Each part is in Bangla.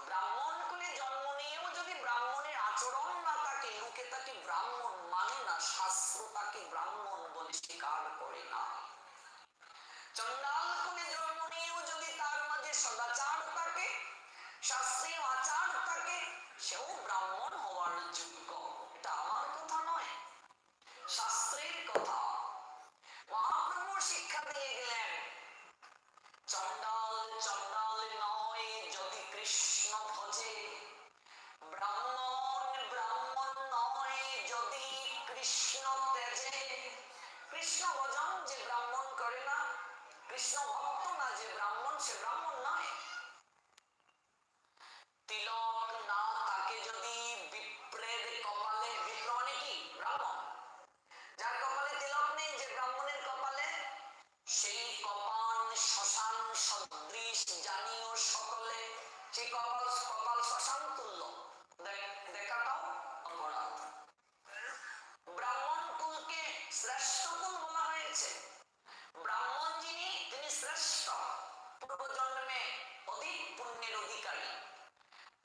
ব্রাহ্মণ কুলে জন্ম নিয়েও যদি ব্রাহ্মণের আচরণ না থাকে, লোকে তাকে ব্রাহ্মণ মানে না, শাস্ত্র তাকে ব্রাহ্মণ বলে স্বীকার করে না। চন্ডাল কুলে জন্ম নিয়েও যদি তার মাঝে সদাচার থাকে, শাস্ত্রীয় আচার থাকে, সেও ব্রাহ্মণ হওয়ার যোগ্য। এটা আমার কথা নয়, শাস্ত্রের কথা। মহাপ্রভু শিক্ষা দিয়ে গেলেন, চন্ডাল চন্ডাল নয় যদি কৃষ্ণ ভজে, ব্রাহ্মণ ব্রাহ্মণ নয় যদি কৃষ্ণ তেজে। কৃষ্ণ ভজন যে ব্রাহ্মণ করে না, কৃষ্ণ ভক্ত না যে ব্রাহ্মণ, সে ব্রাহ্মণ নয়। তিলক না তাকে যদি বিপ্রের কপালে, বিপ্র মানে কি? ব্রাহ্মণ। যার কপালে তিলক নেই, যে ব্রাহ্মণের কপালে, সেই কপাল শ্মশান সদৃশ জানিও সকলে। সেই কপাল কপাল শ্মশান তুল্য, দেখাটাও অপরাধ। ব্রাহ্মণ কুলকে শ্রেষ্ঠ কুল বলা হয়েছে। ব্রাহ্মণ যিনি, তিনি শ্রেষ্ঠ, পূর্বজন্মে অধিক পুণ্যের অধিকারী।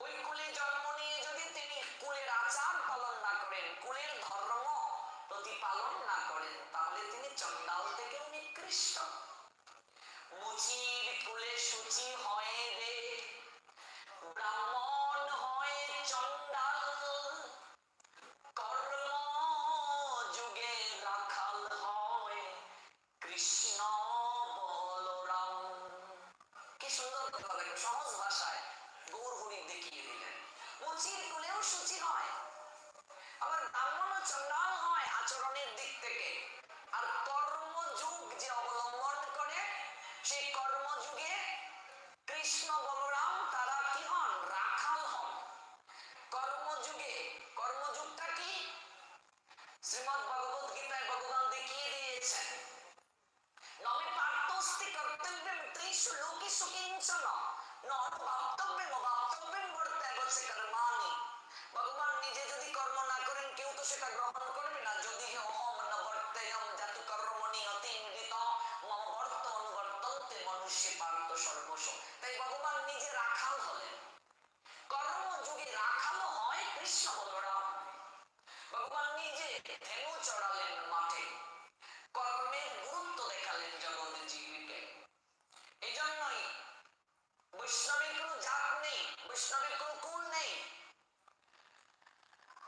ওই কুলে জন্ম নিয়ে যদি তিনি কুলের আচার পালন না করেন, কুলের ধর্ম প্রতিপালন না করেন, তাহলে তিনি চন্ডাল থেকে নিকৃষ্ট। মুচির কুলে সূচি হয় রে, ব্রাহ্মণ হয় চন্ডাল, কর্ম যুগে রাখাল হয় কৃষ্ণ বলরাম। কি সুন্দর কথা, দেখো সহজ ভাষায় গৌর হরি দেখিয়ে দিলেন। মুচির কুলেও সূচি হয়, আবার ব্রাহ্মণ ও চন্ডাল হয় আচরণের দিক থেকে। আর কর্মযুগ যে অবলম্বন করে, সেই কর্মযুগে কৃষ্ণ বলরাম তারা কি হন? রাখাল হন। কর্মযুগে, কর্মযুগটা কি? শ্রীমদ্ ভগবত গীতায় ভগবান দেখিয়ে দিয়েছেন, নমে পার্থস্তি কর্তব্যম ত্রিষু লোকেষু কিঞ্চন ন অনুবাপ্তব্যম অবাপ্তব্যম বর্তায় বসে কর্মাণি। ভগবান নিজে যদি কর্ম না করেন, কেউ তো সেটা গ্রহণ করবে না। যদি অহম ন বর্তেয়ম জাতু কর্মণি অতিমৃত মম বর্ত অনুবর্তন্তে মনুষ্যে পার্থ সর্বস্ব। তাই ভগবান নিজে রাখাল হলেন। কর্মযুগে রাখাল হয় কৃষ্ণ বলরাম। ভগবান নিজে ধেনু চড়ালেন মাঠে, কর্মের গুরুত্ব দেখালেন জগৎ জীবকে। এই জন্যই বৈষ্ণবের কোনো জাত নেই, বৈষ্ণবের কোনো কুল নেই।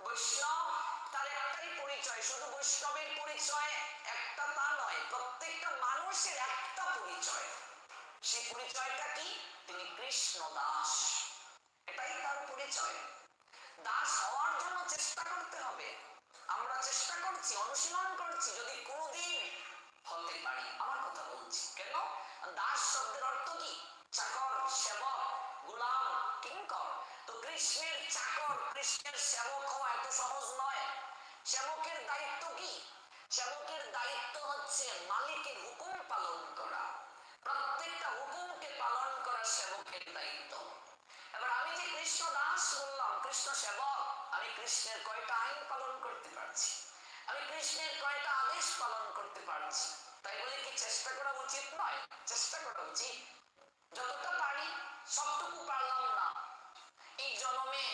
বৈষ্ণব তার একটাই পরিচয়, শুধু বৈষ্ণবের পরিচয় একটা তা নয়, প্রত্যেকটা মানুষের একটা পরিচয়। সেই পরিচয়টা কি? তিনি কৃষ্ণ দাস, এটাই তার পরিচয়। দাস হওয়ার জন্য চেষ্টা করতে হবে। আমরা চেষ্টা করছি, অনুশীলন করছি, যদি কোনদিন হতে পারি। আমার কথা বলছি কেন? দাস শব্দের অর্থ কি? চাকর, সেবক, গোলাম, কিঙ্কর। তো কৃষ্ণের চাকর, কৃষ্ণের সেবক হওয়া এত সহজ নয়। সেবকের দায়িত্ব কি? সেবকের দায়িত্ব হচ্ছে মালিকের হুকুম পালন করা। প্রত্যেকটা হুকুমকে পালন করা সেবকের দায়িত্ব। এবার আমি যে কৃষ্ণ দাস বললাম, কৃষ্ণ সেবক, আমি কৃষ্ণের কয়টা আইন পালন করতে পারছি? আমি কৃষ্ণের কয়টা আদেশ পালন করতে পারছি? তাই বলে কি চেষ্টা করা উচিত নয়? চেষ্টা করা উচিত, যতটা পারি। সবটুকু পারলাম না, এই জন্মে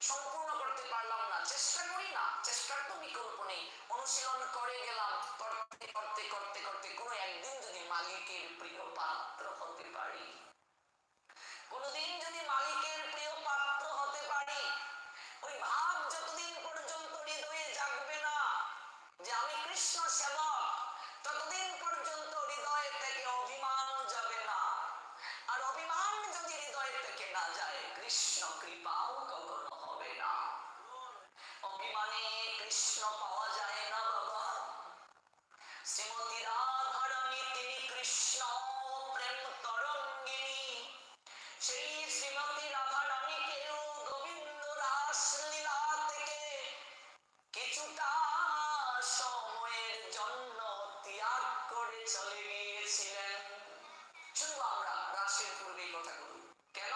সম্পূর্ণ করতে পারলাম না, চেষ্টা করি না, চেষ্টার তো বিকল্প নেই। অনুশীলন করে গেলাম, করতে করতে করতে করতে কোনো একদিন যদি মালিকের প্রিয় পাত্র হতে পারি, কোনদিন যদি মালিকের প্রিয় পাত্র হতে পারি, ওই ভাব যতদিন পর্যন্ত হৃদয়ে জাগবে না যে আমি কৃষ্ণ সেবক, ততদিন পর্যন্ত হৃদয় থেকে অভিমান যাবে না। আর অভিমান যদি হৃদয় থেকে না যায়, কৃষ্ণ কৃপাও কখনো হবে না। অভিমানে কৃষ্ণ পাওয়া যায় না বাবা। শ্রীমতী রাধারানী তিনি কৃষ্ণ প্রেম তরঙ্গিনী। সেই শ্রীমতী রাধারানীকেও গোবিন্দ রাস লীলা থেকে কিছুটা সময়ের জন্য ত্যাগ করে চলে গিয়েছিলেন। শুনবো আমরা রাসের পূর্বে কথাগুলো। কেন?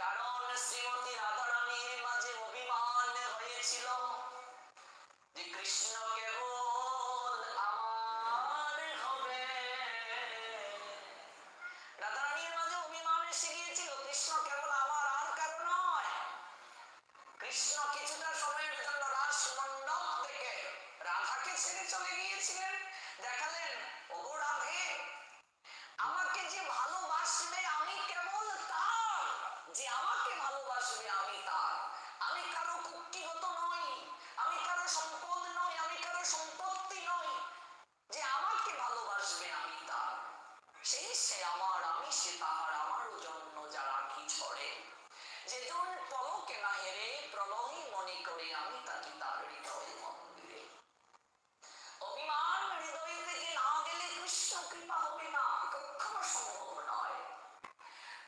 কারণ শ্রীমতী রাধারানীর মাঝে অভিমান হয়েছিল যে কৃষ্ণ কেবল আমার হবে। রাধারানীর মাঝে অভিমান এসে গিয়েছিল, কৃষ্ণ কেবল আমার আর কারো নয়। কৃষ্ণ কিছুটা সময়ের সে আমার, আমি সে তাহার, আমারও জন্য যা রাখি ছড়ে, যেজন পলকে না হেরে প্রলয় মনে করে আমি তাকে তার হৃদয় মন্দিরে। অভিমান হৃদয় থেকে না গেলে কৃষ্ণ কৃপা হবে না, কখনো সম্ভব নয়।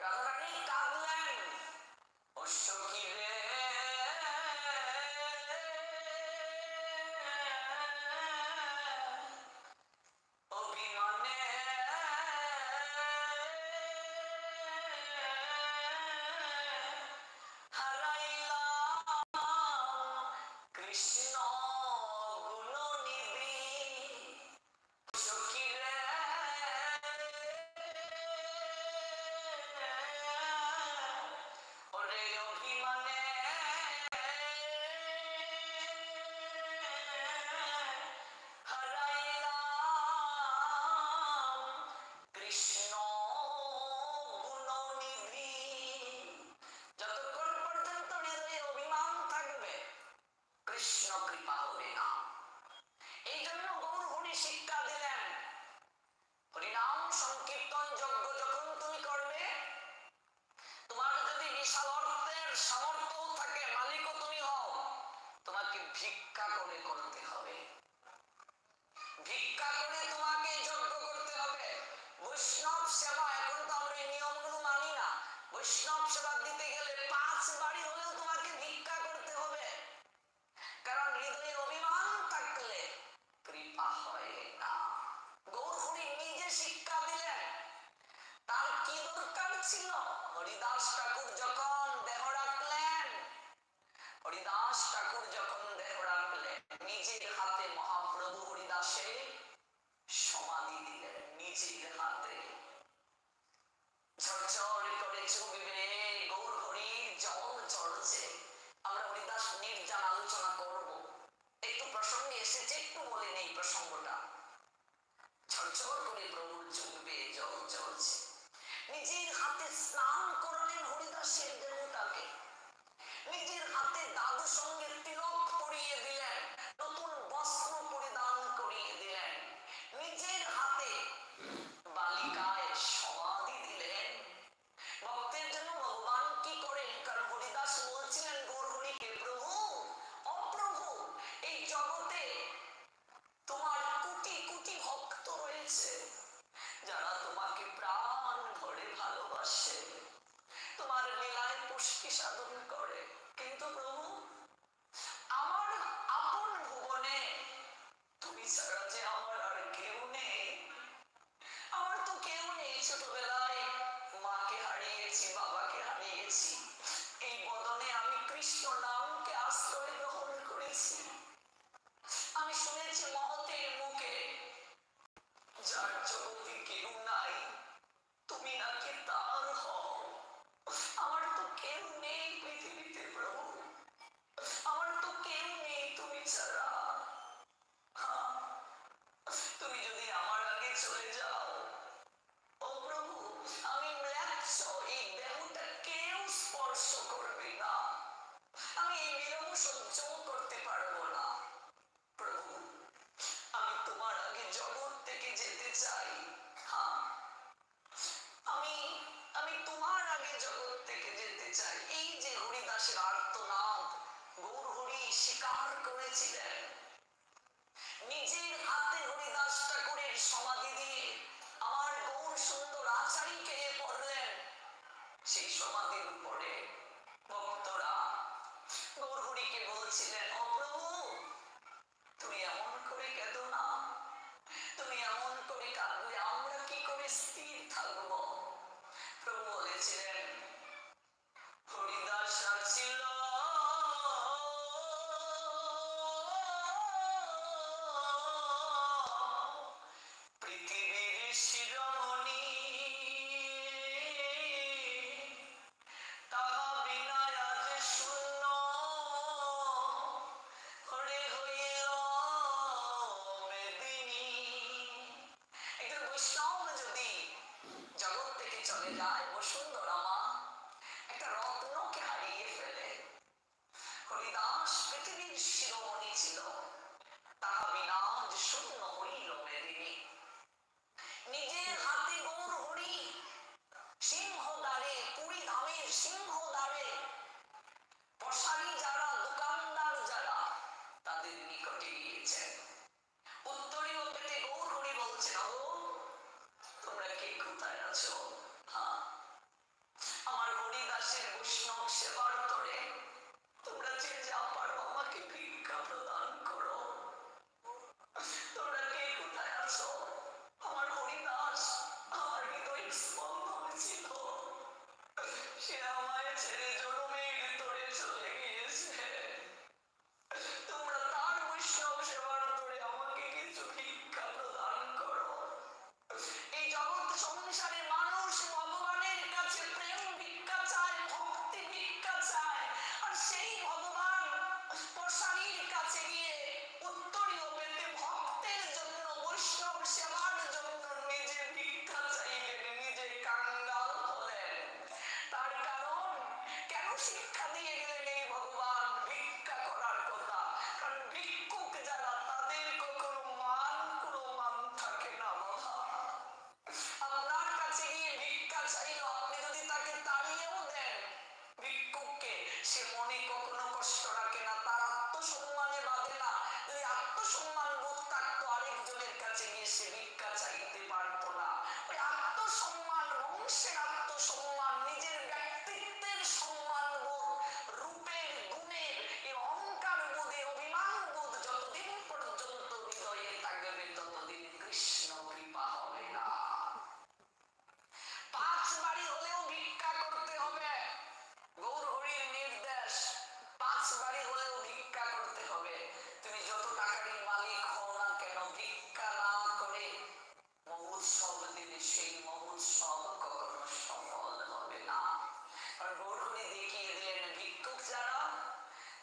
রাধারানী কাঁদলেন, ও সখী রে অভিমানে হারাইলাম কৃষ্ণ গুণনিধি। সখী রে ওরে অভিমানে হারাইলাম কৃষ্ণ গুণনিধি। যতক্ষণ পর্যন্ত হৃদয়ে অভিমান থাকবে কৃষ্ণ কৃপা হবে না। এই জন্য গৌর হরি শিক্ষা দিলেন, হরিনাম সংকীর্তন যজ্ঞ যখন তুমি করবে, তোমার যদি বিশাল অর্থের সামর্থ্য থাকে, মালিকও তুমি হও, তোমাকে ভিক্ষা করে করতে হবে। ভিক্ষা করে তোমাকে যজ্ঞ করতে হবে। বৈষ্ণব সেবা, এখন তো আমরা এই নিয়মগুলো মানি না, বৈষ্ণব সেবা দিতে গেলে 5 বাড়ি হলেও তোমাকে ভিক্ষা করতে হবে। কারণ হৃদয়ে অভিমান থাকলে কৃপা হয় না। গৌর হরি নিজে শিক্ষা দিলেন। তার কি দরকার ছিল? হরিদাস ঠাকুর যখন দেহ রাখলেন, হরিদাস ঠাকুর যখন দেহ রাখলেন, নিজের হাতে মহাপ্রভু হরিদাসে সমাধি দিলেন। নিজের হাতে ঝরঝর করে চুববে গৌর হরির জল ঝরছে। আমরা হরিদাস নির্জান আলোচনা করব, একটু প্রসঙ্গে এসেছে, একটু বলে নেই প্রসঙ্গটা। ঝরঝর করে প্রভুর চুববে জল ঝরছে। নিজের হাতে স্নান করালেন হরিদাসের দেহটাকে, নিজের হাতে দাদু সঙ্গে তিলক পরিয়ে দিলেন, নতুন বস্ত্র পরিধান করিয়ে দিলেন, নিজের হাতে বালিকায় সমাধি দিলেন। ভক্তের জন্য ভগবান কি করেন? কারণ হরিদাস বলছিলেন গৌর হরিকে, প্রভু ও প্রভু, এই জগতে তোমার কোটি কোটি ভক্ত রয়েছে যারা তোমাকে প্রাণ ভরে ভালোবাসে, তোমার লীলায় পুষ্টি সাধন করে, কিন্তু প্রভু আমার আপন ভুবনে তুমি ছাড়া যে আমার আর কেউ নেই। আমার তো কেউ নেই, ছোটবেলায় মাকে হারিয়েছি, বাবাকে হারিয়েছি, এই বদনে আমি কৃষ্ণ নামকে আশ্রয় গ্রহণ করেছি। আমি শুনেছি মহতের মুখে, যার জগতে কেউ নাই তুমি নাকি তার হও। আমার তো কেউ নেই পৃথিবীতে প্রভু, আমার তো কেউ নেই তুমি ছাড়া। তুমি যদি আমার আগে চলে যাও, ও প্রভু আমি ম্লেচ্ছ, এই দেহটা কেউ স্পর্শ করবে না, আমি এই বিরহ সহ্য করতে পারবো না। প্রভু আমি তোমার আগে জগৎ থেকে যেতে চাই। হ্যাঁ, আমি আমি তোমার আগে জগৎ থেকে যেতে চাই। এই যে হরিদাসের আর্তনাদ গৌর হরি স্বীকার করেছিলেন, নিজের হাতে হরিদাস ঠাকুরের সমাধি দিয়ে আমার গৌর সুন্দর আচারীকে পড়লেন। সেই সমাধির উপরে ভক্তরা গৌর হরিকে বলছিলেন, ও প্রভু তুমি এমন করে কেঁদো না, তুমি এমন করে কাঁদলে আমরা কি করে স্থির থাকবো? প্রভু বলেছিলেন, হরিদাস ছিল পৃথিবীর শিরোমণি, তাহা বিনা আজ শূন্য হরে হইল মেদিনী। একজন বৈষ্ণব যদি জগৎ থেকে চলে যায়, বসুন্ধরা মা একটা রত্নকে হারিয়ে ফেলে। হরিদাস পৃথিবীর শিরোমণি ছিল, তাহা বিনা আজ শূন্য হইল মেদিনী। নিজের হাতে গৌর হরি আছো? আমার হরিদাস, আমার হৃদয় স্পন্দন ছিল, সে আমায় ছেড়ে জনমের ভিতরে চলে গিয়েছে। তোমরা তার বৈষ্ণব সেবার ধরে আমাকে কিছু ভিক্ষা প্রদান করো। এই জগৎ সংসারে মানুষ ভগবানের কাছে প্রেম ভিক্ষা চায়, ভক্তি ভিক্ষা চায়, আর সেই ভগবান প্রসারীর কাছে গিয়ে উত্তরীয় পেতে ভক্তের জন্য, বৈষ্ণব সেবার জন্য নিজে ভিক্ষা চাইলেন, নিজে কাঙ্গাল হলেন। তার কারণ কেন শিক্ষা দিয়ে গেলেন এই ভগবান ভিক্ষা করার কথা? কারণ ভিক্ষুক যারা তাদের কখনো মান প্রমাণ থাকে না বাবা। আপনার কাছে গিয়ে ভিক্ষা চাইলো, আপনি যদি তাকে তাড়িয়েও দেন ভিক্ষুককে, সে মনে কখনো কষ্ট রাখে না, তার আত্মসম্মানে বাঁধে না। যদি আত্মসম্মান বোধ থাকতো আরেকজনের কাছে গিয়ে সে ভিক্ষা চাইতে পারতো না। ওই আত্মসম্মান, বংশের আত্মসম্মান, নিজের ব্যক্তিত্বের সম্মান বোধ, রূপের গুণের এই অহংকার বোধে অভিমান বোধ যতদিন পর্যন্ত হৃদয়ে থাকবে ততদিন কৃষ্ণ কৃপা হবে না। 5 বাড়ি হলেও ভিক্ষা করতে হবে, গৌর হরির নির্দেশ। 5 বাড়ি হলেও ভিক্ষা করতে হবে। তুমি যত টাকারই মালিক হও না কেন, ভিক্ষা না করে মহোৎসব দিলে সেই মহোৎসব কখনো সফল হবে না। আর গৌর হরি দেখিয়ে দিলেন ভিক্ষুক যারা,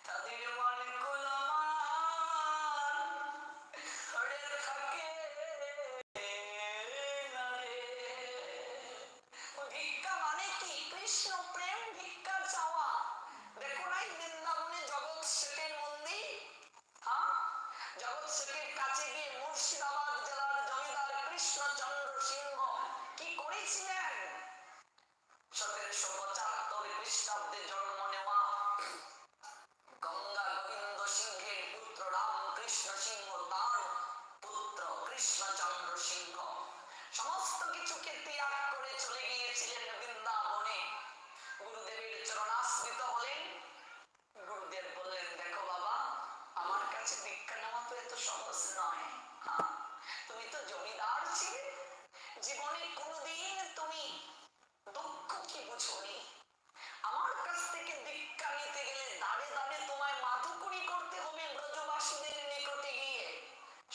তাদের মান কুলমান হরে থাকে না রে। ভিক্ষা মানে কি? কৃষ্ণ প্রেম ভিক্ষা চাওয়া। দেখো নাই বৃন্দাবনে জগৎ শেঠের মন্দির? হ্যাঁ, জগৎ শেঠের কাছে গিয়ে মুর্শিদাবাদ জেলার জমিদার কৃষ্ণচন্দ্র সিংহ কি করেছিলেন? 1775 খ্রিস্টাব্দে জন্ম নেওয়া গঙ্গা গোবিন্দ সিংহের পুত্র রামকৃষ্ণ সিংহ, তার পুত্র কৃষ্ণচন্দ্র সিংহ সমস্ত কিছুকে ত্যাগ করে চলে গিয়েছিলেন বৃন্দাবনে। গুরুদেবের চরণাশ্রিত হলেন। গুরুদেব বললেন, দেখো বাবা, আমার কাছে ভিক্ষা নেওয়া তো এত সহজ নয়। তুমি তো জমিদার ছিলে, জীবনে কোনোদিন তুমি দুঃখ কি বুঝোনি। আমার কাছ থেকে ভিক্ষা নিতে গেলে দাঁড়ে দাঁড়ে তোমায় মাধুকরী করতে হবে ব্রজবাসীদের নিকটে গিয়ে।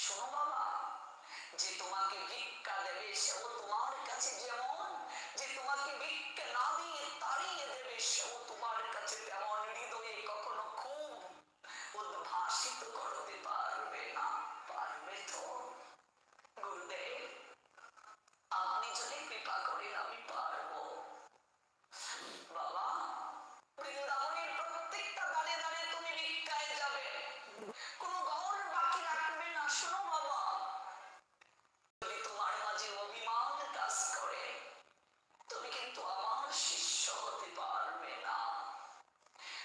শোনো বাবা, যে তোমাকে ভিক্ষা দেবে সেও তোমার কাছে যেমন, যে তোমাকে ভিক্ষা না দিয়ে তাড়িয়ে দেবে সেও তোমার কাছে তেমন হৃদয়ে কখনো খুব উদ্ভাসিত করতে পারবে না। পারবে তো? গুরুদেব, আপনি যদি কৃপা করেন আমি পারবো। বাবা, বৃন্দাবনের প্রত্যেকটা দাঁড়ে দাঁড়ে তুমি ভিক্ষায় যাবে, কোনো গৌর বাকি রাখবে না। শোনো বাবা, যদি তোমার মাঝে অভিমান কাজ করে তুমি কিন্তু আমার শিষ্য হতে পারবে না।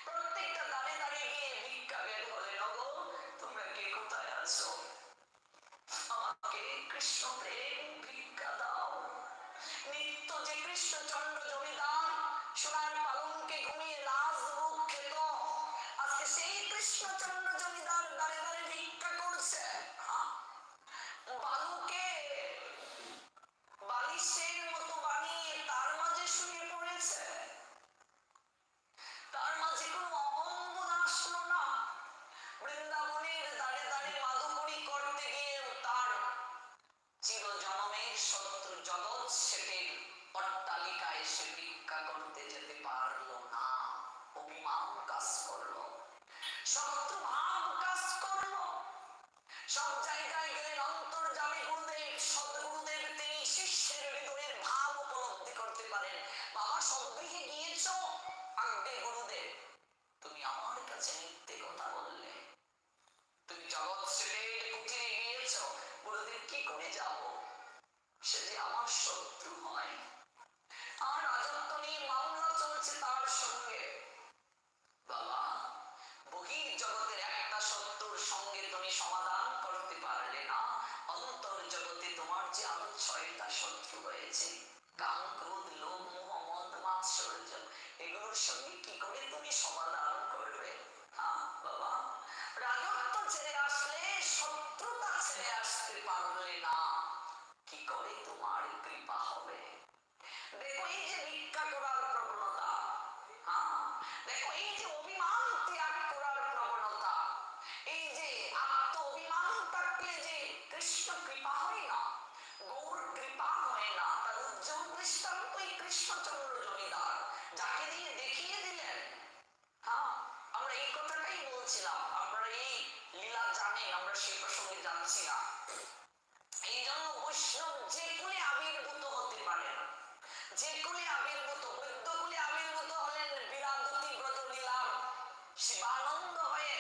প্রত্যেকটা দাঁড়ে দাঁড়িয়ে গিয়ে ভিক্ষা বের হলে, নগো তোমরা কে কোথায় আছো? আমাকে কৃষ্ণ প্রেম ভিক্ষা দাও। নিত্য যে কৃষ্ণচন্দ্র জমিদার সোনার পালঙ্কে ঘুমিয়ে রাজভোগ খেত, আজকে সেই কৃষ্ণচন্দ্র জমিদার দাঁড়ে দাঁড়ে ভিক্ষা করছে। বালুকে বালিশের মতো বানিয়ে তার মাঝে শুয়ে পড়েছে। তার মাঝে কোনো অহংবোধ আসলো না। বৃন্দাবনের দাঁড়ে দাঁড়ে মাধুকরী করতে গিয়ে তার চিরজনমের শত্রু জগৎ শেঠের অট্টালিকায় সে ভিক্ষা করতে যেতে পারলো না। অভিমান কাজ করলো, শত্রু ভাব কাজ করলো। সব জায়গায় গেলেন অন্তর্যামী গুরুদেব, সদ্গুরুদেব, তিনি শিষ্যের হৃদয়ের ভাব উপলব্ধি করতে পারেন। বাবা, সদ্গৃহে গিয়েছ? আজ্ঞে গুরুদেব। তুমি আমার কাছে মিথ্যে কথা বললে। তুমি জগৎ শেঠের কুটিরে গিয়েছ? গুরুদেব, কি করে যাব? সে যে আমার শত্রু হয়, আর রাজত্ব নিয়ে মামলা চলছে তার সঙ্গে। বাবা, বহির জগতের একটা শত্রুর সঙ্গে তুমি সমাধান করতে পারলে না, অন্তর জগতে তোমার যে আরো 6টা শত্রু হয়েছে, কাম, ক্রোধ, লোভ, মোহ, মদ, মাৎসর্য, এগুলোর সঙ্গে কি করে তুমি সমাধান করবে? বাবা, রাজত্ব ছেড়ে আসলে শত্রুতা ছেড়ে আসতে পারলে না। বৈষ্ণব যে কুলে আবির্ভূত হতে পারেন, যে কুলে আবির্ভূত, বৈদ্যকুলে আবির্ভূত হলেন বিরাদতি ব্রজলীলার শিবানন্দ হয়ে।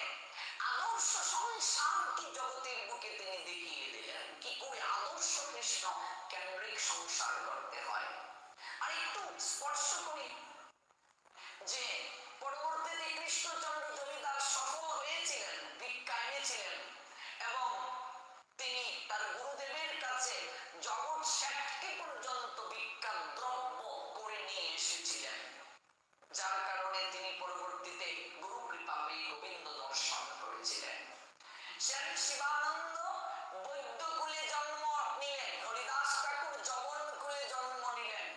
আদর্শ সংসার কি জগতের বুকে তিনি দেখিয়ে দিলেন, কি করে আদর্শ কৃষ্ণ কেন্দ্রিক সংসার করতে হয়। আর একটু স্পর্শ করি যে পরবর্তীতে কৃষ্ণচন্দ্র জমিদার সফল হয়েছিলেন, ভিক্ষা এনেছিলেন এবং তিনি তার গুরুদেবের কাছে জগৎ শেঠকে পর্যন্ত ভিক্ষা দ্রব্য করে নিয়ে এসেছিলেন, যার কারণে তিনি পরবর্তীতে গুরু কৃপা পেয়ে গোবিন্দ দর্শন করেছিলেন। সেন শিবানন্দ বৈদ্যকুলে জন্ম নিলেন, হরিদাস ঠাকুর জবন কুলে জন্ম নিলেন,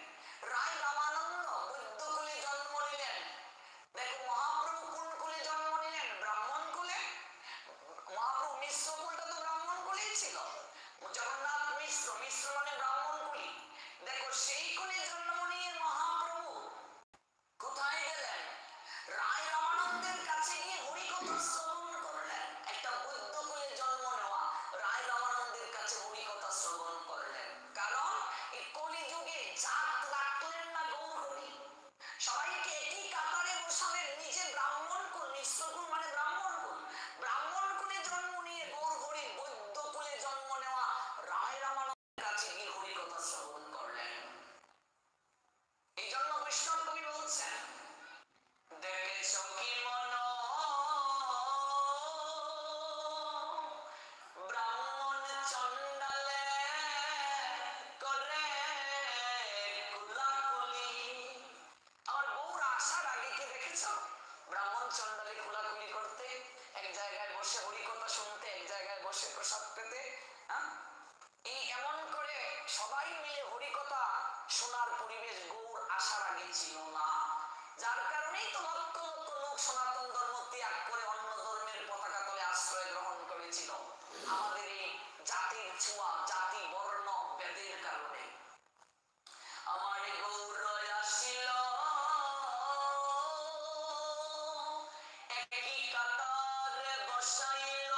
রায় রামানন্দ বৈদ্যকুলে জন্ম নিলেন। দেখো মহাপ্রভু কোন কুলে জন্ম নিলেন? ব্রাহ্মণ কুলে। মহাপ্রভু মিশ্র কুলটা তো ব্রাহ্মণ কুলেই ছিল, জগন্নাথ মিশ্র, মিশ্র মানে ব্রাহ্মণ কুলি। দেখো সেই কুলে জন্ম নিয়ে মহাপ্রভু কোথায় গেলেন? রায় রামানন্দের কাছে গিয়ে হরিকথা শ্রবণ করলেন। একটা বৈদ্য কুলে জন্ম নেওয়া রায় রামানন্দের কাছে হরিকথা শ্রবণ করলেন। কারণ এই কলিযুগে জাত রাখলেন না গৌর হরি, সবাইকে একই কাতারে বসালেন। নিজে ব্রাহ্মণ কুল, মিশ্র কুল মানে ব্রাহ্মণ কুল, ব্রাহ্মণ কুলে জন্ম নিয়ে গৌর হরি বৈদ্য কুলে জন্ম নেওয়া রায় রামানন্দের কাছে গিয়ে হরিকথা শ্রবণ করলেন। এই জন্য বৈষ্ণব কবি বলছেন, দেখেছ কি মন ব্রাহ্মণ চণ্ডালে করে কুলাকুলি। আমার বউর আসার আগে কি দেখেছ? ব্রাহ্মণ চণ্ডালে কুলাকুলি করতে, এক জায়গায় বসে হরিকথা শুনতে, এক জায়গায় বসে প্রসাদ পেতে। এই এমন করে সবাই মিলে হরিকথা শোনার পরিবেশ গৌর আসার আগে ছিল না। যার কারণেই তো লক্ষ লক্ষ লোক সনাতন ধর্ম ত্যাগ করে অন্য ধর্মের পতাকা তলে আশ্রয় গ্রহণ করেছিল, আমাদের এই জাতির ছোঁয়া, জাতি বর্ণ ভেদের কারণে। আমার গৌর আসিল একই কাতারে বসাইল,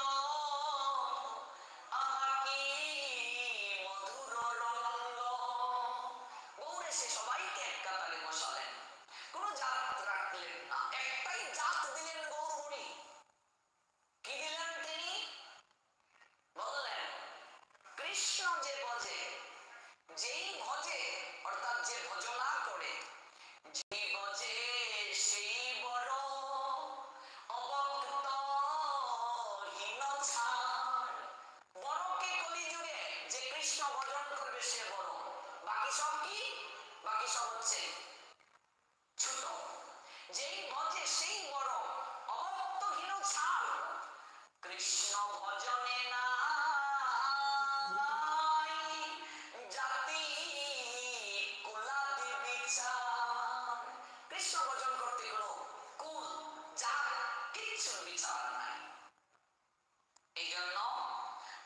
আহা কি মধুর রঙ্গ। গৌর এসে সবাইকে এক কাতারে বসালেন, কোন জাত রাখলেন না, একটাই জাত দিলেন গৌর হরি। কি দিলেন তিনি? বললেন কৃষ্ণ যে ভজে, যেই ভজে অর্থাৎ যে ভজনা করে, যে ভজে সেই বড় অভক্ত হীন ছাড়। বড়কে কলিযুগে যে কৃষ্ণ ভজন করবে সে বড়, বাকি সব কি? বাকি সব হচ্ছে ছোট। যেই ভজে সেই বড় অভক্ত হীন ছাড়। কৃষ্ণ ভজনে নাই জাতি কুলাদি বিচার। কৃষ্ণ ভজন করতে কোনো কুল জাত কিচ্ছু বিচার নাই। এই জন্য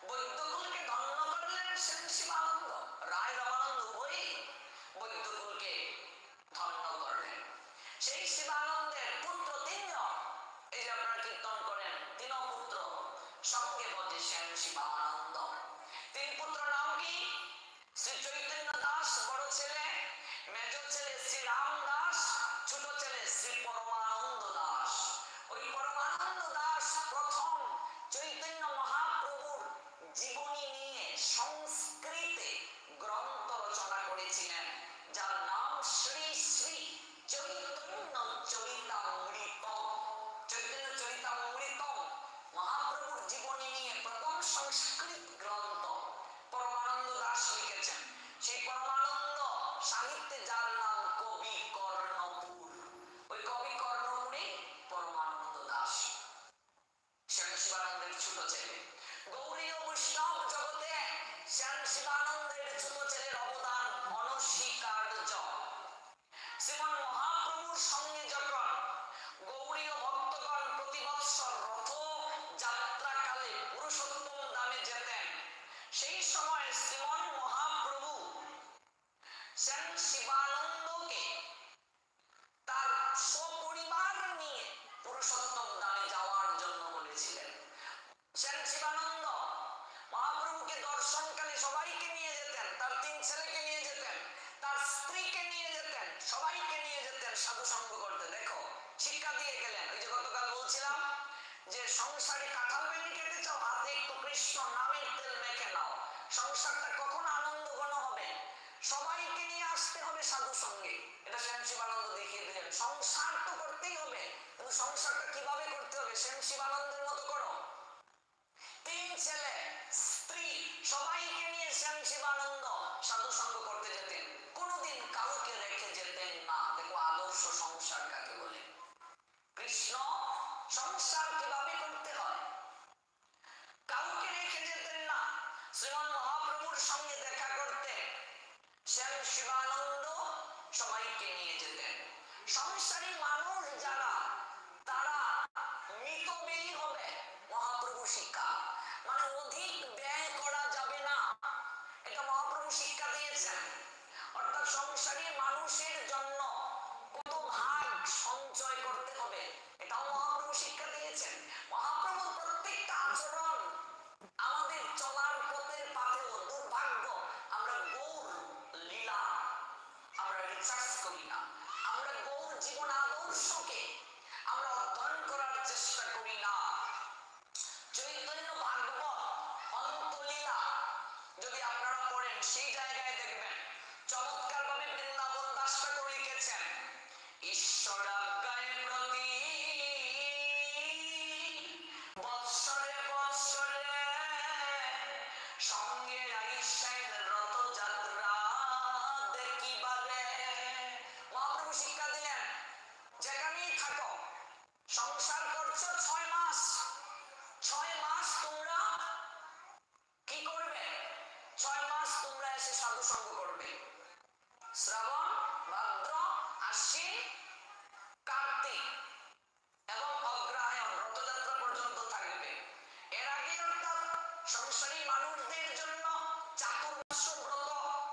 বৈদ্যকুলকে ধন্য করলেন সেন শিবানন্দ, রায় রামানন্দ উভয়ই বৈদ্যকুলকে ধন্য করলেন। সেই শিবানন্দের পুত্র তিনজন, এই যে আপনারা কীর্তন করেন, তিন পুত্র সঙ্গে বলছে সেন শিবানন্দ। তিন পুত্র নাম কি? শ্রী চৈতন্য দাস বড় ছেলে, মেজ ছেলে শ্রী রাম দাস, ছোট ছেলে শ্রী পরমানন্দ দাস। ওই পরমানন্দ দাস প্রথম চৈতন্য মহাপ্রভুর জীবনী নিয়ে সংস্কৃতে গ্রন্থ রচনা করেছিলেন, যার নাম শ্রী শ্রী চৈতন্য চরিতামৃতম। চৈতন্য চরিতামৃতম মহাপ্রভুর জীবনী নিয়ে প্রথম সংস্কৃত গ্রন্থ পরমানন্দ দাস লিখেছেন। সেই পরমানন্দ সাহিত্যে যার নাম কবি কর্ণপুর, ওই কবি কর্ণপুরে পরমানন্দ দাস সেন শিবানন্দের ছোট ছেলে। গৌরীয় বৈষ্ণব জগতে সেন শিবানন্দের ছোট ছেলের অবদান অনস্বীকার্য। শ্রীমান মহাপ্রভুর সঙ্গে যখন গৌরীয় ভক্তগণ প্রতি বৎসর রথ যাত্রাকালে পুরুষোত্তম ধামে যেতেন, সেই সময় শ্রীমান মহাপ্রভু সেন শিবানন্দকে তার সপরিবার নিয়ে পুরুষোত্তম ধামে যাওয়ার জন্য বলেছিলেন। সেন শিবানন্দ মহাপ্রভুকে দর্শনকালে সবাইকে নিয়ে যেতেন। রথযাত্রা কখন আনন্দ ঘন হবে? সবাইকে নিয়ে আসতে হবে সাধু সঙ্গে। এটা স্বয়ং শিবানন্দ দেখিয়ে দিলেন। সংসার তো করতেই হবে, কিন্তু সংসারটা কিভাবে করতে হবে? স্বয়ং শিবানন্দের মতো করো। 3 ছেলে, স্ত্রী, সবাইকে নিয়ে স্বয়ং শিবানন্দ সাধু সঙ্গ করতে যেতেন। কোনোদিন কাউকে রেখে যেতেন না। দেখো আদর্শ সংসার কাকে বলে। কৃষ্ণ সংসার কিভাবে করতে হয়, কাউকে রেখে যেতেন না। শ্রীমান মহাপ্রভুর সঙ্গে দেখা করতে স্বয়ং শিবানন্দ সবাইকে নিয়ে যেতেন। সংসারী মানুষ যারা, তারা মিতব্যয়ী হবে। মহাপ্রভু শিক্ষা মানে অধিক ব্যয় করা যাবে না, এটা মহাপ্রভু শিক্ষা দিয়েছেন। অর্থাৎ সংসারী মানুষের জন্য কত ভাগ সঞ্চয় করতে হবে, এটাও মহাপ্রভু শিক্ষা দিয়েছেন। মহাপ্রভুর প্রত্যেকটা আচরণ আমাদের চলার পথের পাথেও। দুর্ভাগ্য আমরা গৌর লীলা আমরা রিসার্চ করি না, আমরা গৌর জীবন আদর্শকে আমরা অধ্যয়ন করার চেষ্টা করি না। চৈতন্য ভাগবত অন্তলীলা যদি আপনারা পড়েন, সেই জায়গায় দেখবেন চমৎকার ভাবে বৃন্দাবন দাস ঠাকুর লিখেছেন, ঈশ্বর আজ্ঞায় প্রতি বৎসরে বৎসরে সঙ্গে আইসেন রথযাত্রা দেখিবারে। মহাপ্রভু শিক্ষা দিলেন, যেখানেই থাকো, সংসার করছো 6 মাস, 6 মাস তোমরা কি করবে? 6 মাস তোমরা এসে সাধু সঙ্গ করবে। শ্রাবণ, ভাদ্র, আশ্বিন, কার্তিক এবং অগ্রহায়ণ রথযাত্রা পর্যন্ত থাকবে। এর আগে অর্থাৎ সংসারী মানুষদের জন্য চাতুর্মাস ব্রত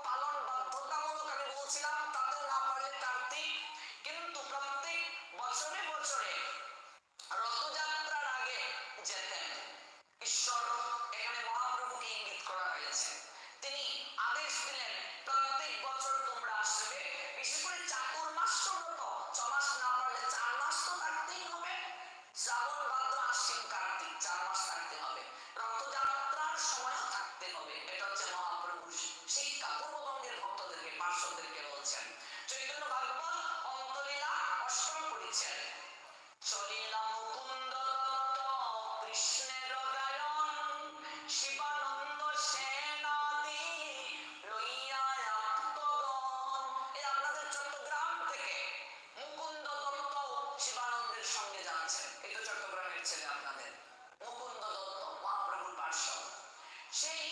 পালন বাধ্যতামূলক আমি বলছিলাম, তাতেও না পারলে কার্তিক। কিন্তু প্রত্যেক বছরে বছরে রথযাত্রার আগে যেতেন। ঈশ্বর এখানে মহাপ্রভুকে ইঙ্গিত করা হয়েছে। তিনি আদেশ দিলেন প্রত্যেক বছর তোমরা আসবে। বিশেষ করে চাতুর্মাস ব্রত 6 মাস না পারলে 4 মাস তো থাকতেই হবে। শ্রাবণ, ভাদ্র, আশ্বিন, কার্তিক 4 মাস থাকতে হবে। রথযাত্রার সময়ও থাকতে হবে। এটা হচ্ছে মহাপ্রভুর শিক্ষা। পূর্ববঙ্গের ভক্তদেরকে, পার্শ্বদেরকে বলছেন। চৈতন্য ভাগবত অন্তলীলা অষ্টম পরিচ্ছেদ। চলিলা মুকুন্দ দত্ত কৃষ্ণের গায়ন, শিবানন্দ সেনাদি লইয়া আত্মগণ। এই আপনাদের চট্টগ্রাম থেকে মুকুন্দ দত্ত শিবানন্দের সঙ্গে যাচ্ছেন। এই তো চট্টগ্রামের ছেলে আপনাদের মুকুন্দ দত্ত, মহাপ্রভুর পার্শ্বদ। সেই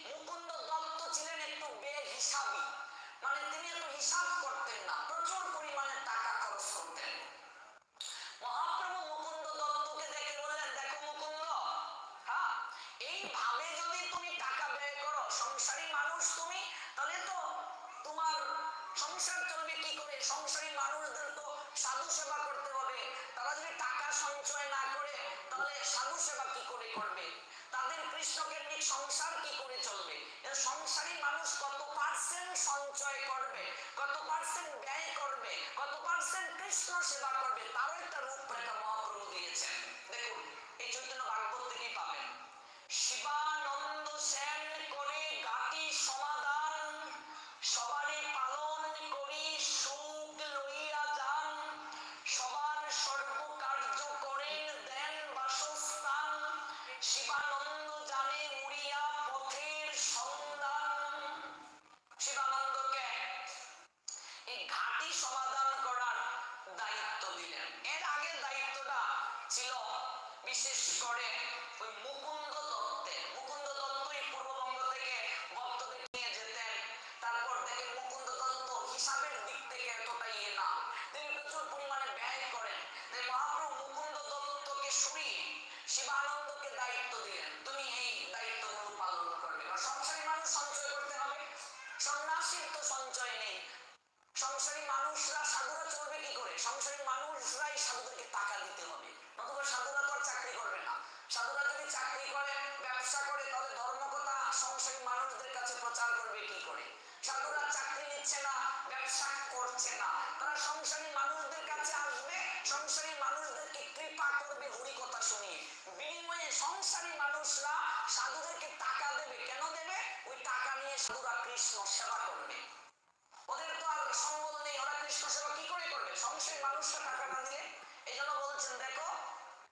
মুকুন্দ দত্ত ছিলেন একটু বেহিসাবি, মানে তিনি একটু হিসাব করতেন না, প্রচুর পরিমাণে টাকা খরচ করতেন। মহাপ্রভু মুকুন্দ দত্তকে দেখে বললেন, দেখো মুকুন্দ, হ্যাঁ, এইভাবে যদি তুমি টাকা ব্যয় করো, সংসারী মানুষ তুমি, তাহলে তো তোমার সংসার চলবে কি করে? সংসারী মানুষদের তো সাধু সেবা করতে হবে। তারা যদি টাকা সঞ্চয় না করে, তাহলে সাধু সেবা কি করে করবে? তাদের কৃষ্ণকেন্দ্রিক সংসার কি করে চলবে? সংসারী মানুষ কত পার্সেন্ট সঞ্চয় করবে, কত পার্সেন্ট ব্যয় করবে, কত পার্সেন্ট কৃষ্ণ সেবা করবে, তারও একটা রূপরেখা মহাপ্রভু দিয়েছেন। দেখুন, এই চৈতন্য ভাগবত থেকেই পাবেন। শিবানন্দ সেন করে গাতি সমাধান, সবারই পালন করি সুখ লইয়া যান, সবার সর্বকার্য করেন দেন বাসস্থান, শিবানন্দ জানে উড়িয়া পথের সন্ধান। শিবানন্দকে এই ঘাটি সমাধান করার দায়িত্ব দিল। সাধুরা কৃষ্ণ সেবা করবে, ওদের তো আর সম্বল নেই, ওরা কৃষ্ণ সেবা কি করে করবে? সংসারী মানুষরা টাকা না দিলে। এই জন্য বলছেন দেখো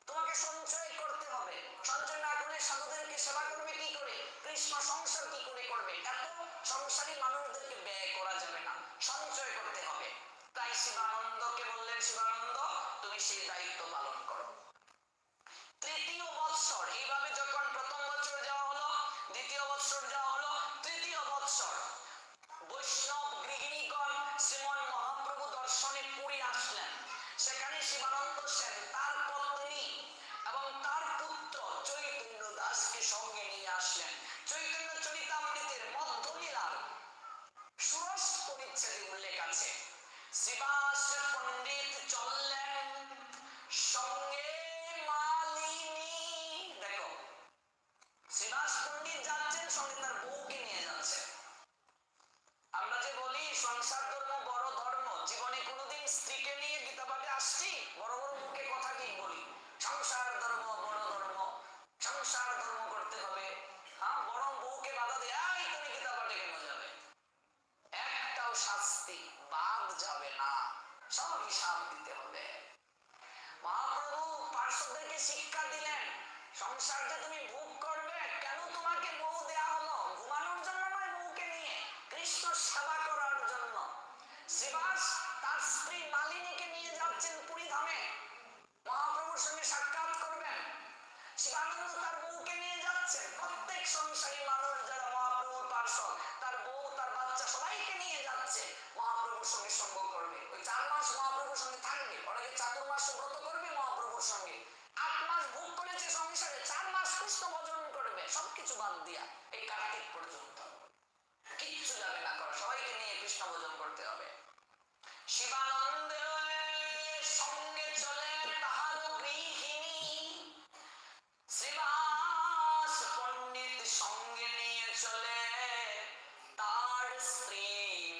তোমাকে সঞ্চয় করতে হবে, সঞ্চয় না করলে সাধুদেরকে সেবা করবে কি করে, কৃষ্ণ সংসার কি করে করবে? এত সংসারী মানুষদেরকে ব্যয় করা যাবে না, সঞ্চয় করতে হবে। তাই শিবানন্দকে বললেন, শিবানন্দ তুমি সেই দায়িত্ব পালন করো। তৃতীয় বৎসর এইভাবে যখন প্রথম বছর যাওয়া হলো, দ্বিতীয় বৎসর যাওয়া হলো, তৃতীয় বৎসর বৈষ্ণব গৃহিণীগণ শ্রীমন মহাপ্রভু দর্শনে পুরী আসলেন। সেখানে শিবানন্দ সেন তার পত্নী এবং তার পুত্র চৈতন্য দাসকে সঙ্গে নিয়ে আসলেন। চৈতন্য চরিতামৃতের মধ্যলীলার ষোড়শ পরিচ্ছেদে উল্লেখ আছে, শ্রীবাস পণ্ডিত চললেন সঙ্গে মালিনী। দেখো শ্রীবাস পণ্ডিত যাচ্ছেন সঙ্গে তার বউকে নিয়ে যাচ্ছেন। আমরা যে বলি সংসার ধর্ম বড় ধর্ম, জীবনে কোনোদিন স্ত্রীকে নিয়ে গীতা পাঠে আসছি? বড় বড় মুখে কথা কি বলি, সংসার ধর্ম বড় ধর্ম, সংসার ধর্ম করতে হবে। হ্যাঁ, বরং বউকে বাধা দেয়, এই তুমি গীতা পাঠে কেন যাবে? একটাও শাস্তি বাদ যাবে না, সব হিসাব দিতে হবে। মহাপ্রভু পার্শ্বদেরকে শিক্ষা দিলেন, সংসার যে তুমি ভোগ করবে, কেন তোমাকে বউ দেয়া হলো? ঘুমানোর জন্য নয়, বউকে নিয়ে কৃষ্ণ সেবা করার জন্য। শ্রীবাস তার স্ত্রী মালিনীকে নিয়ে যাচ্ছেন পুরী ধামে, মহাপ্রভুর সঙ্গে সাক্ষাৎ করবেন। শিবানন্দ তার বউকে নিয়ে যাচ্ছেন। প্রত্যেক সংসারী মানুষ যারা মহাপ্রভুর পার্শ্বদ, তার বউ তার বাচ্চা সবাইকে নিয়ে যাচ্ছে, মহাপ্রভুর সঙ্গে সঙ্গ করবে। ওই 4 মাস মহাপ্রভুর সঙ্গে থাকবে, অনেকে চাতুর্মাস ব্রত করবে মহাপ্রভুর সঙ্গে। 8 মাস ভোগ করেছে সংসারে, 4 মাস কৃষ্ণ ভজন করবে, সবকিছু বাদ দিয়া এই কার্তিক পর্যন্ত কিচ্ছু যাবে না করা, সবাইকে নিয়ে কৃষ্ণ ভজন করতে হবে। শিবানন্দের সঙ্গে চলে তাহার গৃহিণী, শ্রীবাস পণ্ডিত সঙ্গে নিয়ে চলে তার স্ত্রী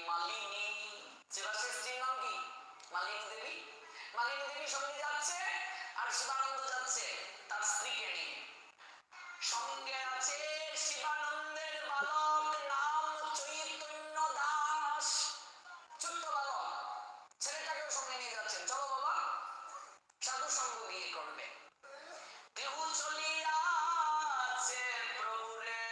মালিনী। শ্রীবাসের স্ত্রীর নাম কি? মালিনী দেবী। মালিনী দেবী সঙ্গে যাচ্ছে, আর শিবানন্দ যাচ্ছে তার স্ত্রীকে নিয়ে। সঙ্গে আছে শিবানন্দের বালক নাম চৈতন্য দাস, ছোট্ট বালক, ছেলেটাকেও সঙ্গে নিয়ে যাচ্ছেন, চলো বাবা সাধু সঙ্গ বিয়ে করবে। কেউ চলিয়াছে প্রভুরে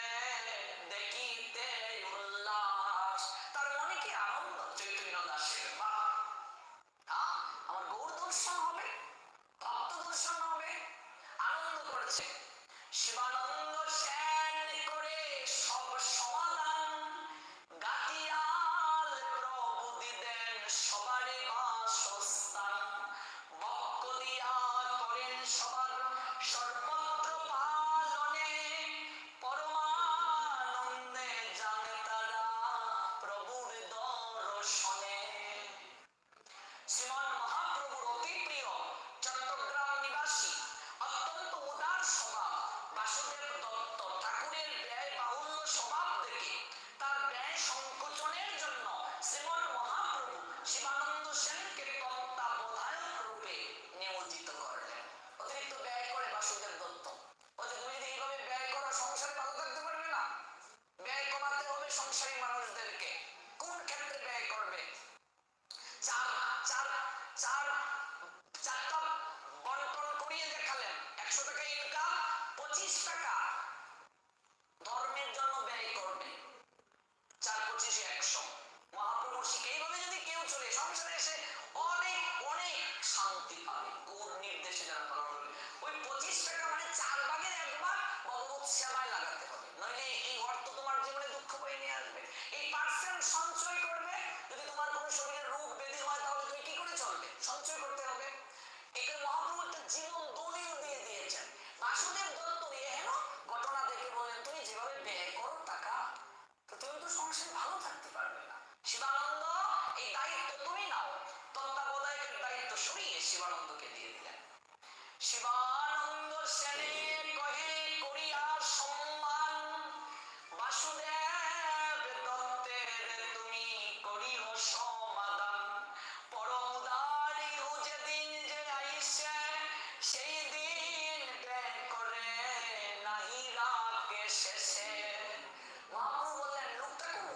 দেখিতে উল্লাস, তার মনে কি আনন্দ চৈতন্য দাসের, বা আমার গৌর দর্শন হবে, তত্ত্ব দর্শন হবে, আনন্দ করছে। শিবানন্দ সেন করে সব সমাধান, গাতিয়াল প্রভু দিলেন সবারে বাসস্থান, বক্ষ দিয়া করেন সবার সর্বত্র পালনে, পরমানন্দে জানে তারা প্রভুর দর্শনে। শ্রীমান মহাপ্রভুর অতি প্রিয় চট্টগ্রাম নিবাসী, অত্যন্ত উদার স্বভাব বাসুদেব দত্ত ঠাকুরের ব্যয় বাহুল্য স্বভাব দেখে তার ব্যয় সংকোচনের জন্য শ্রীমান মহাপ্রভু শিবানন্দ সেনকে তত্ত্বাবধায়ক রূপে নিয়োজিত করলেন। অতিরিক্ত ব্যয় করে বাসুদেব দত্ত, বলছে তুমি যদি এইভাবে ব্যয় করো সংসারে ভালো থাকতে পারবে না, ব্যয় কমাতে হবে সংসারী মানুষদেরকে। কোন ক্ষেত্রে ব্যয় করবে? চারটা বন্টন করিয়ে দেখালেন। 100 টাকা ইনকাম, 25 টাকা ধর্মের জন্য ব্যয় করবে, 4 25 100। মহাপ্রভুর শিখে এইভাবে যদি কেউ চলে সংসারে এসে অনেক অনেক শান্তি পাবে, গৌর নির্দেশে যারা পালন করবে। ওই 25 টাকা মানে 4 ভাগের 1 ভাগ ভগবত সেবায় লাগাতে হবে, নইলে এই অর্থ তোমার জীবনে দুঃখ বয়ে নিয়ে আসবে। এই পার্সেন্ট সঞ্চয় করবে, যদি তোমার কোনো শরীরের রোগ ব্যাধি হয় তাহলে তুমি কি করে চলবে? সঞ্চয় করতে হবে। এখানে মহাপ্রভু একটা জীবন দলিল দিয়ে দিয়েছেন। বাসুদেব দত্ত এহেন ঘটনা দেখে বলেন তুমি যেভাবে ব্যয় করো টাকা, তো তুমি তো সংসারে ভালো থাকতে পারবে না। শিবানন্দ এই দায়িত্ব তুমি নাও, তত্ত্বাবধায়কের দায়িত্ব সরিয়ে শিবানন্দকে দিয়ে দিলেন। শিবানন্দ সেনে কহে করিয়া সম্মান, বাসুদেব দত্তের তুমি করিহ সমাধান, পরম উদারি যেদিন যে আইসে সেই দিন ব্যয় করে নাহি রাখে শেষে। মহাপ্রভু বললেন লোকটা খুব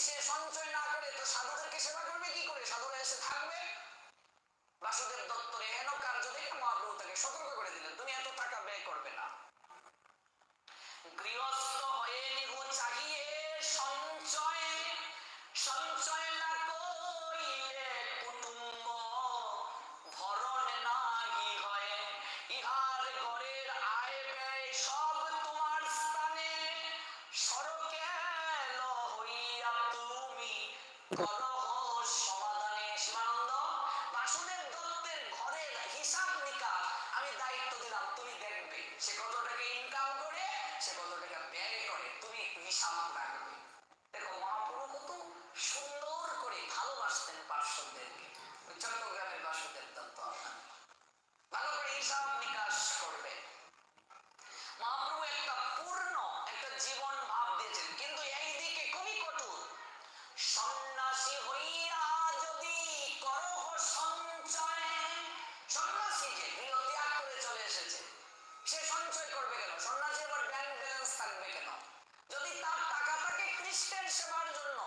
সে সঞ্চয় না করে তো সাধুদেরকে সেবা করবে কি করে? সাধুরা এসে থাকবে? বাসুদেব দত্তর এহেন কার্য দেখে মহাপ্রভু তাকে সতর্ক করে দিলেন, তুমি এত টাকা ব্যয় করবে না। গৃহস্থ হয়ে নিহু চাহিয়ে সঞ্চয়, সঞ্চয় না কইলে কুটুম্ব ভরণ নাহি হয়। ইহার ঘরের আয় ব্যয় সব তোমার স্থানে, সরকেল হইয়া তুমি কলহ সমাধানে। শিবানন্দ, বাসুদেব দত্তের ঘরের হিসাব নিকাশ আমি দায়িত্ব দিলাম, তুমি দেখবে সে কত টাকা ইনকাম করে, সে কত টাকা ব্যয় করে, তুমি হিসাব রাখবে। দেখো মহাপ্রভু কত সুন্দর করে ভালোবাসতেন পার্শ্বদেরকে। চট্টগ্রামের বাসুদেব দত্ত ভালো করে হিসাব নিকাশ করবে। মহাপ্রভু একটা পূর্ণ একটা জীবন ভাব দিয়েছেন, কিন্তু এই দিকে খুবই কঠোর। সন্ন্যাসী হইয়া যদি করহ সঞ্চয়, সন্ন্যাসী যে গৃহ ত্যাগ করে চলে এসেছে, সে সঞ্চয় করবে কেন? সন্ন্যাসী আবার ব্যাংক ব্যালেন্স থাকবে কেন? যদি তার টাকা থাকে খ্রিস্টের সেবার জন্য,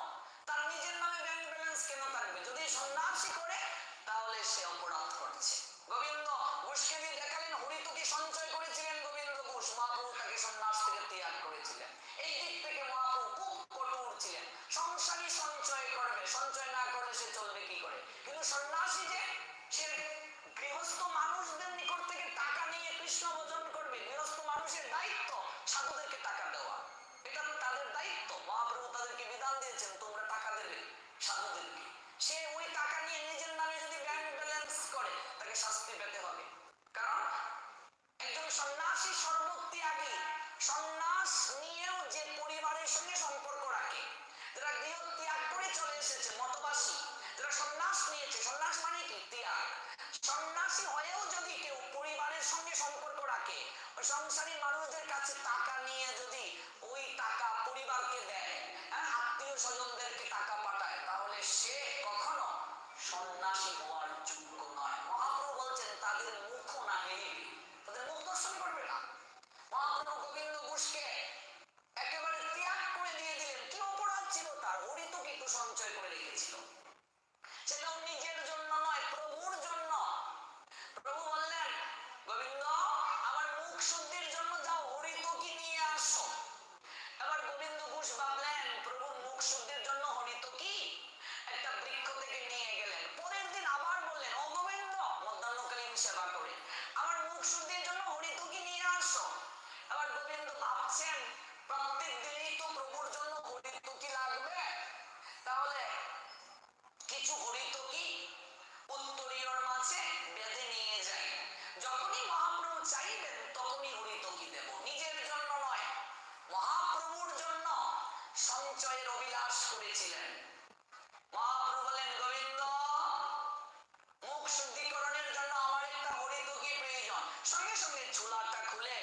তার নিজের নামে ব্যাংক ব্যালেন্স কেন থাকবে? যদি সন্ন্যাসী করে তাহলে সে অপরাধ করছে। গোবিন্দ ঘোষকে দিয়ে দেখালেন হরিতকি সঞ্চয় করেছিলেন গোবিন্দ ঘোষ, মহাপ্রভু তাকে সন্ন্যাস থেকে ত্যাগ করেছিলেন। এই দিক থেকে মহাপ্রভু খুব কঠোর ছিলেন। সংসারী সঞ্চয় করবে, সঞ্চয় না করলে সে চলবে কি করে? কিন্তু সন্ন্যাসী যে সে গৃহস্থ মানুষদের নিকট থেকে টাকা নিয়ে কৃষ্ণ ভজন করবে। গৃহস্থ মানুষের দায়িত্ব সাধুদেরকে টাকা দেওয়া, এটা তাদের দায়িত্ব। মহাপ্রভু তাদেরকে বিধান দিয়েছেন তোমরা টাকা দেবে সাধুদেরকে। সে ওই টাকা নিয়ে নিজের নামে যদি ব্যাংক ব্যালেন্স করে তাকে শাস্তি পেতে হবে। কারণ একজন সন্ন্যাসী সর্বত্যাগী, সন্ন্যাস নিয়েও যে পরিবারের সঙ্গে সম্পর্ক রাখে, যারা গৃহ ত্যাগ করে চলে এসেছে মতবাসী, যারা সন্ন্যাস নিয়েছে, সন্ন্যাস মানে কি? ত্যাগ। সন্ন্যাসী হয়েও যদি কেউ পরিবারের সঙ্গে সম্পর্ক রাখে, ওই সংসারী মানুষদের কাছে টাকা নিয়ে যদি ওই টাকা পরিবারকে দেয়, আত্মীয় স্বজনদেরকে টাকা পাঠায়, তাহলে সে কখনো সন্ন্যাসী হওয়ার যোগ্য নয়। মহাপ্রভু বলছেন তাদের মুখ না হেরিবে, তাদের মুখ দর্শন করবে না। মহাপ্রভু গোবিন্দ ঘোষকে একেবারে ত্যাগ করে দিয়ে দিলেন। কি অপরাধ ছিল তার? হরিতকি তো সঞ্চয় করে রেখেছিল, সেটাও নিজের জন্য নয়, প্রভুর জন্য। প্রভু বললেন গোবিন্দ আমার মুখ শুদ্ধির জন্য যাও হরিতকি নিয়ে আসো। এবার গোবিন্দ ঘোষ ভাবলেন প্রভুর মুখ শুদ্ধির জন্য হরিতকি একটা বৃক্ষ থেকে নিয়ে গেলেন। পরের দিন আবার বললেন ও গোবিন্দ, মধ্যাহ্নকালীন সেবা করে আমার মুখ শুদ্ধির জন্য হরিতকি নিয়ে আসো। এবার গোবিন্দ ভাবছেন প্রত্যেক দিনই তো প্রভুর জন্য হরিতকি লাগবে, তাহলে কিছু হরিতকি উত্তরীয়র মাঝে বেঁধে নিয়ে যাই, যখনই মহাপ্রভু চাইবেন তখনই হরিতকি দেব, নিজের জন্য নয়। মহাপ্রভুর জন্য সঞ্চয়ের অভিলাষ করেছিলেন। মহাপ্রভু বলেন গোবিন্দ মুখ শুদ্ধিকরণের জন্য আমার একটা হরিতকি প্রয়োজন। সঙ্গে সঙ্গে ঝুলাটা খুলে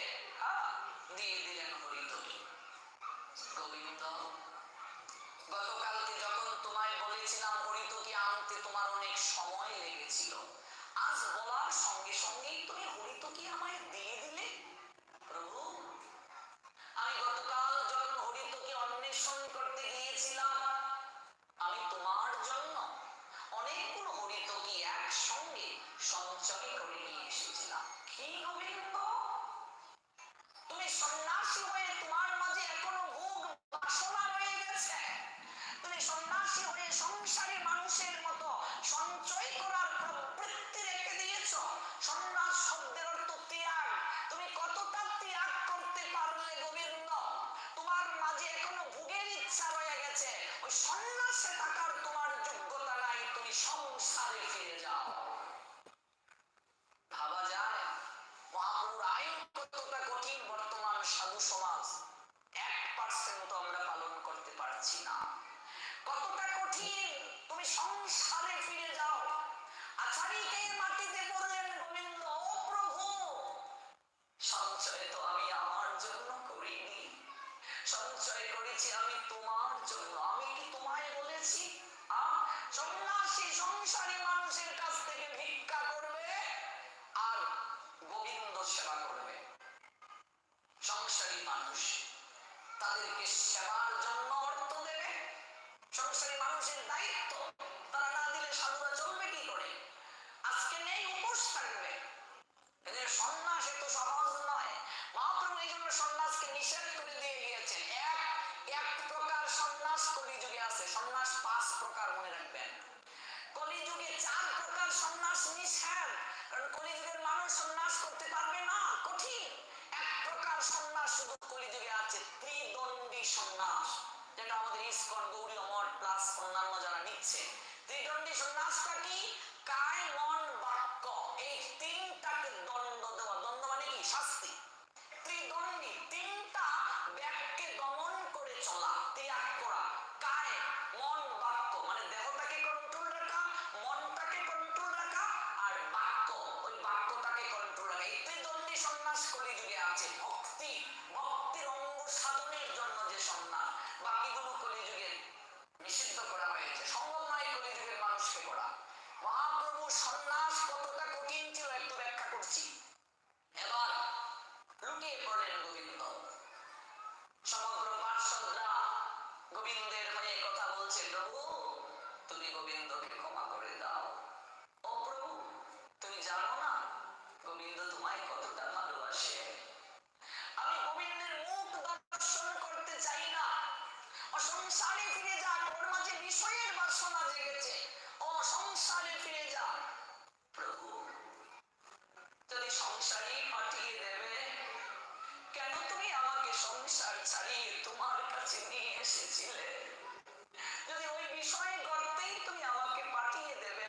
দিয়ে দিলেন হরিতকি। গোবিন্দ গতকালকে যখন তোমায় বলেছিলাম হরিতকি আনতে তোমার অনেক সময় লেগেছিল, আজ বলার সঙ্গে সঙ্গেই তুমি হরিতকি আমায় দিয়ে দিলে। প্রভু আমি গতকাল যখন হরিতকি অন্বেষণ করতে গিয়েছিলাম, আমি তোমার জন্য অনেকগুলো হরিতকি একসঙ্গে সঞ্চয় করে নিয়ে এসেছিলাম। কি গোবিন্দ, তুমি সন্ন্যাসী হয়ে তোমার মাঝে এখনো ভোগ বাসনা রয়ে গেছে, তুমি সন্ন্যাসী হয়ে সংসারী মানুষের মতো সঞ্চয় করার প্রবৃত্তি রেখে দিয়েছ। সন্ন্যাস শব্দের অর্থ ত্যাগ। তুমি কতটা ত্যাগ করতে পারলে গোবিন্দ? তোমার মাঝে এখনো ভোগের ইচ্ছা রয়ে গেছে, ওই সন্ন্যাসে থাকার তোমার যোগ্যতা নাই, তুমি সংসারে ফিরে যাও। ভাবা যায় মহাপ্রভুর আইন কতটা কঠিন। বর্তমান সাধু সমাজ 1% আমরা পালন করতে পারছি না। কতটা কঠিন, তুমি সংসারে ফিরে যাও। আচারিকে মাটিতে পড়লেন গোবিন্দ, ও প্রভু সঞ্চয় তো আমি আমার জন্য করিনি, সঞ্চয় করেছি আমি তোমার জন্য। আমি কি তোমায় বলেছি সন্ন্যাসী সংসারী মানুষের কাছ থেকে ভিক্ষা করবে আর গোবিন্দ সেবা করবে? সংসারী মানুষ তাদেরকে সেবার জন্য অর্থ দেবে, সংসারী মানুষের দায়িত্ব, তারা না দিলে সাধুরা চলবে কি করে? আজকে নেই, উপোস থাকবে। এদের সন্ন্যাস এত সহজ নয়। মহাপ্রভু এই জন্য সন্ন্যাসকে নিষেধ করে দিয়ে গিয়েছেন। এক প্রকার সন্ন্যাস কলিযুগে আছে। সন্ন্যাস 5 প্রকার, মনে রাখবেন। কলিযুগে 4 প্রকার সন্ন্যাস নিষেধ, কারণ কলিযুগের মানুষ সন্ন্যাস করতে পারবে না, কঠিন। এক প্রকার সন্ন্যাস শুধু কলিযুগে আছে, ত্রিদণ্ডী সন্ন্যাস, যেটা আমাদের ইসকন, গৌড়ীয় মঠ প্লাস অন্যান্য যারা নিচ্ছে। ত্রিদণ্ডী সন্ন্যাসটা কি? কায়, মন, বাক্য, এই তিনটাকে দণ্ড দেওয়া। দণ্ড মানে কি? শাস্তি। ত্রিদণ্ডী, তিনটা ব্যাগকে দমন করে চলা, ত্যাগ করা। কায়, মন, বাক্য, মানে দেহটাকে কন্ট্রোল রাখা, মনটাকে কন্ট্রোল রাখা, আর বাক্য, ওই বাক্যটাকে কন্ট্রোল রাখা। এই ত্রিদণ্ডী সন্ন্যাস কলিযুগে আছে। ভক্তির অঙ্গ সাধনের জন্য যে সন্ন্যাস, বাকিগুলো কলিযুগে নিষিদ্ধ করা হয়েছে। সম্ভব নয় কলিযুগের মানুষকে করা। মহাপ্রভু সন্ন্যাস কতটা কঠিন ছিল একটু ব্যাখ্যা করছি। এবার লুকিয়ে পড়লেন গোবিন্দ। সমগ্র পার্শ্বদরা গোবিন্দের হয়ে কথা বলছে, প্রভু তুমি গোবিন্দকে ক্ষমা করে দাও। ও প্রভু, তুমি জানো না গোবিন্দ তোমায় কতটা ভালোবাসে। আমি গোবিন্দের মুখ দর্শন করতে চাই না। ও সংসারে ফিরে যাক, ওর মাঝে বিষয়ের বাসনা জেগেছে, ও সংসারে ফিরে যাক। প্রভু যদি সংসারই পাঠিয়ে দেবে, কেন তুমি আমাকে সংসার ছাড়িয়ে তোমার কাছে নিয়ে এসেছিলে? যদি ওই বিষয় গর্তেই তুমি আমাকে পাঠিয়ে দেবে,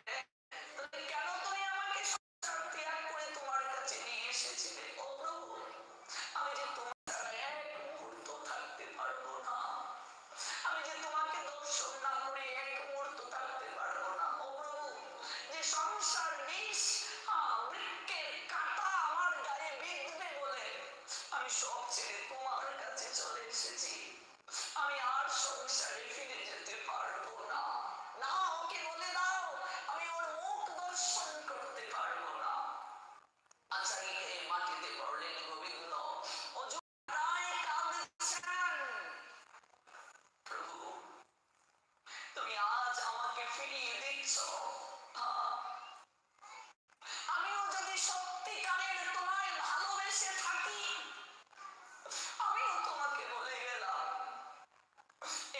তাহলে কেন তুমি আমাকে সংসার ত্যাগ করে তোমার কাছে নিয়ে এসেছিলে? ও প্রভু, আমি যে তোমার ছাড়া এক মুহূর্ত থাকতে পারবো না। আমি যে তোমাকে দর্শন না করে এক মুহূর্ত থাকতে পারবো না। ও প্রভু, যে সংসার বিষ, বৃক্ষের কাঁটা আমার গায়ে বিঁধবে বলে আমি সব ছেড়ে তোমার কাছে চলে এসেছি। আমি আর সংসারে ফিরে যেতে পারবো না। না, ওকে বলে দাও আমি ওর মুখ দর্শন করতে পারবো না। আচারিকে মাটিতে পড়লেন গোবিন্দ, অযথায় কাঁদছেন। প্রভু তুমি আজ আমাকে ফিরিয়ে দিচ্ছ। আমিও যদি সত্যিকারের তোমায় ভালোবেসে থাকি, আমিও তোমাকে বলে গেলাম,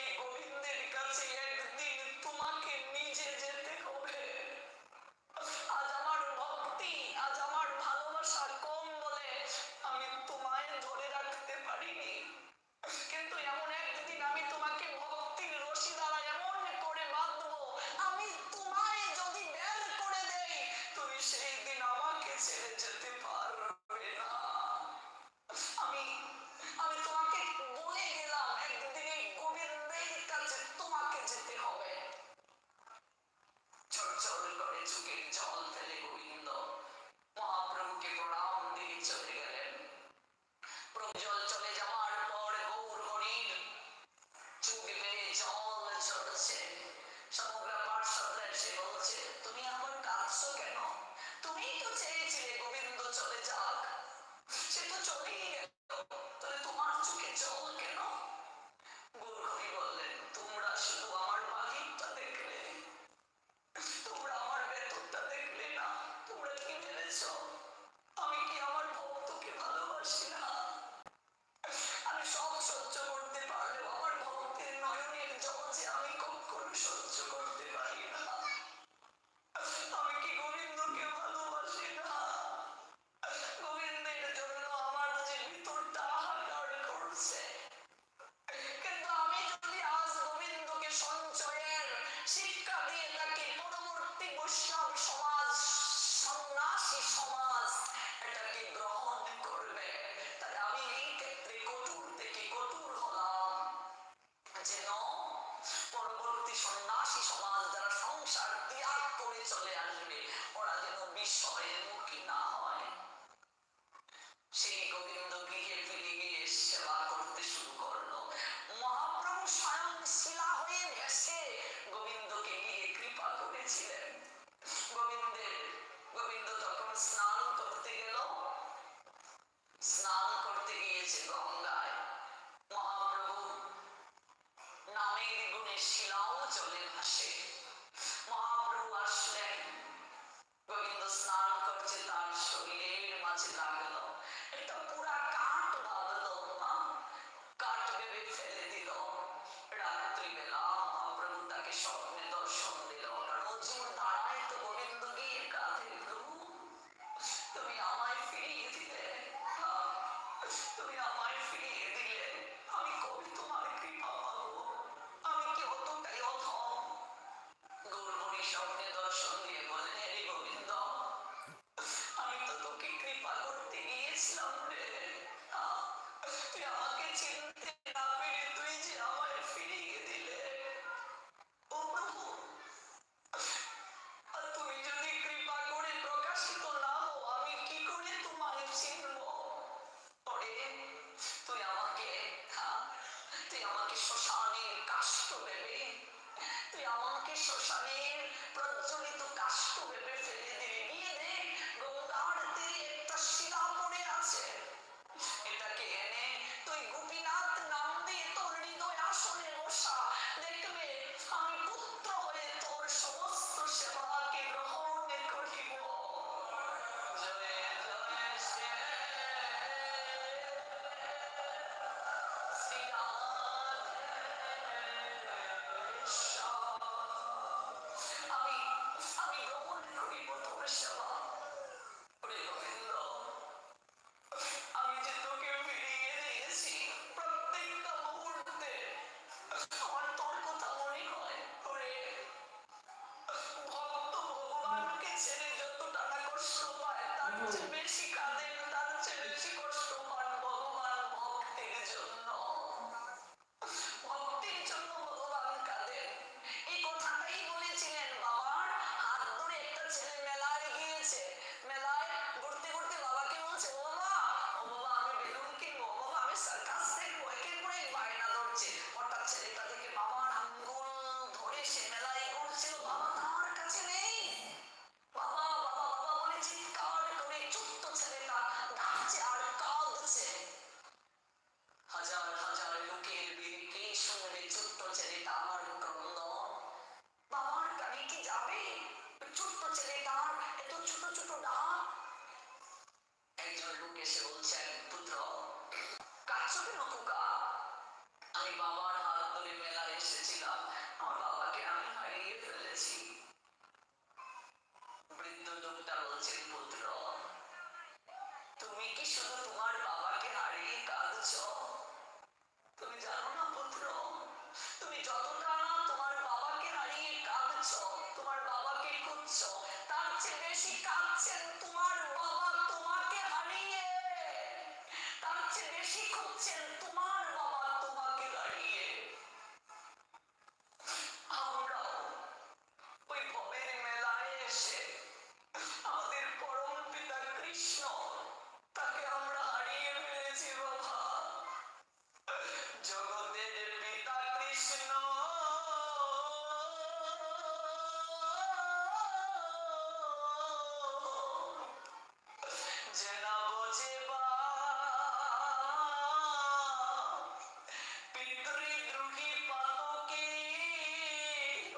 এই গোবিন্দের কাছে একদিন তোমাকে নিজে যেতে হবে। আজ আমার ভক্তি, আজ আমার ভালোবাসা কম বলে আমি তোমায় ধরে রাখতে পারিনি, কিন্তু এমন একদিন আমি তোমাকে ভক্তির রশি দ্বারা এমন করে বাঁধবো, আমি তোমায় যদি বের করে দেই, তুমি সেই দিন আমাকে ছেড়ে যেতে পারবে না। আমি আমি তোমাকে বলে গেলাম, একদিন এই গোবিন্দের কাছে তোমাকে যেতে হবে। ঝরঝর করে চোখের জল ফেলে গোবিন্দ মহাপ্রভুকে প্রণাম দিয়ে চলে গেলেন। প্রভু জল চলে যাওয়ার পর গৌর হরির চোখ বেয়ে জল ঝরছে। সমগ্র পার্শ্বদরা এসে বলছে, তুমি আবার কাঁদছো কেন? তুমিই তো চেয়েছিলে গোবিন্দ চলে যাক, সে তো চলেই গেল, তাহলে তোমার চোখে জল কেন? গৌর হরি বললেন, তোমরা শুধু আমার বাহিরটা দেখলে, তোমরা আমার ভেতরটা দেখলে না। তোমরা কি ভেবেছ আমি কি আমার ভক্তকে ভালোবাসি না? আমি সব সহ্য করতে পারলেও আমার ভক্তের নয়নের জল যে আমি কখনো সহ্য করতে পারি না। আমি কি গোবিন্দকে ভালোবাসি না? গোবিন্দের জন্য আমার যে ভিতরটা হাহাকার করছে, কিন্তু আমি যদি আজ গোবিন্দকে সঞ্চয়ের শিক্ষা দিয়ে থাকি, পরবর্তী বৈষ্ণব সমাজ, সন্ন্যাসী সমাজ জলে ভাসে। মহাপ্রভু আসলেন, গোবিন্দ স্নান করছে, তার শরীরের মাঝে লাগলো একটা পুরা কাঠ বাঁধলো, কাঠ ভেবে ফেলে দিল। রাত্রিবেলা মহাপ্রভু তাকে স্বপ্নে দর্শন দিল। রোজুর দাঁড়ায় তো গোবিন্দ গিয়ে কাঁদে, প্রভু তুমি আমায় ফিরিয়ে দিলে, তুমি আমায় ফিরিয়ে দিলে, আমি কবে তোমার কৃপা পাবো, আমি কি অতটাই অধম? গৌরমণি স্বপ্নে দর্শন দিয়ে বলেন, হে গোবিন্দ, আমি তো তোকে কৃপা করতে গিয়েছিলাম রে, তুই আমাকে চিনতে না পেরে তুই যে আমায় ফিরিয়ে দিলে। ও প্রভু, আর তুমি যদি কৃপা করে প্রকাশিত না হও, আমি কি করে তোমায় চিনব? পরে তুই আমাকে, তুই আমাকে শ্মশানের কাষ্ঠ ভেবে, তুই আমাকে শ্মশানের প্রজ্বলিত কাষ্ঠ ভেবে ফেলে দিবি। গিয়ে দেখ গঙ্গার তীরে একটা শিলা পড়ে আছে, এটাকে এনে তুই গোপীনাথ নাম দিয়ে তোর হৃদয় আসনে বসা, দেখবে আমি পুত্র হয়ে তোর সমস্ত সেবাকে গ্রহণ করিব। জয় জয় শ্রী আমি আমি গ্রহণ করিব তোর সেবা। ওরে গোবিন্দ, আমি যে তোকে ফিরিয়ে দিয়েছি, প্রত্যেকটা মুহূর্তে আমার তোর কথা মনে হয়। ওরে ভক্ত ভগবানকে ছেড়ে যতটা না কষ্ট পায়, তার চেয়ে বেশি কাঁদেন, তার চেয়ে বেশি কষ্ট পান ভগবান ভক্তের জন্য। ভক্তির জন্য ভগবান কাঁদেন। এই কথাটাই বলেছিলেন। বাবার হাত ধরে একটা ছেলে মেলায় গিয়েছে, মেলায় ঘুরতে ঘুরতে বাবাকে বলছে, ও বাবা, ও বাবা আমি বেলুন কিনবো, বাবা আমি সার্কাস দেখবো, একের পর এক বায়না ধরছে। হঠাৎ ছেলেটা থেকে বাবার আঙ্গুল ধরে সে মেলায় ঘুরছিল, বাবা তার কাছে নেই। বাবা বাবা বাবা বলে চিৎকার করে ছোট্ট ছেলেটা ডাকছে আর কাঁদছে। হাজার হাজার লোকের ভিড়ে কে শুনবে ছোট্ট ছেলেটার ক্রন্দন? বাবার কানে কি যাবে ছোট্ট ছেলেটার এত ছোট ছোট ডাক? একজন লোক এসে বলছেন, পুত্র কাঁদছো কেন খোকা? আমি বাবার হাত ধরে মেলায় এসেছিলাম, আমার বাবাকে আমি হারিয়ে ফেলেছি। বৃদ্ধ লোকটা বলছেন, পুত্র তুমি কি শুধু তোমার বাবাকে হারিয়ে কাঁদছো? তুমি জানো না পুত্র, তুমি যতটা তোমার বাবাকে হারিয়ে কাঁদছো, তোমার বাবাকে খুঁজছো, তার চেয়ে বেশি কাঁদছেন তোমার বাবা তোমাকে হারিয়ে, তার চেয়ে বেশি খুঁজছেন তোমার বাবা তোমাকে হারিয়ে। আমরাও ওই ভবের মেলায় এসে আমাদের পরম পিতা কৃষ্ণ, তাকে আমরা হারিয়ে ফেলেছি বাবা। জগতের পিতা কৃষ্ণ যে না বোঝে পিতৃদ্রোহী পাতকে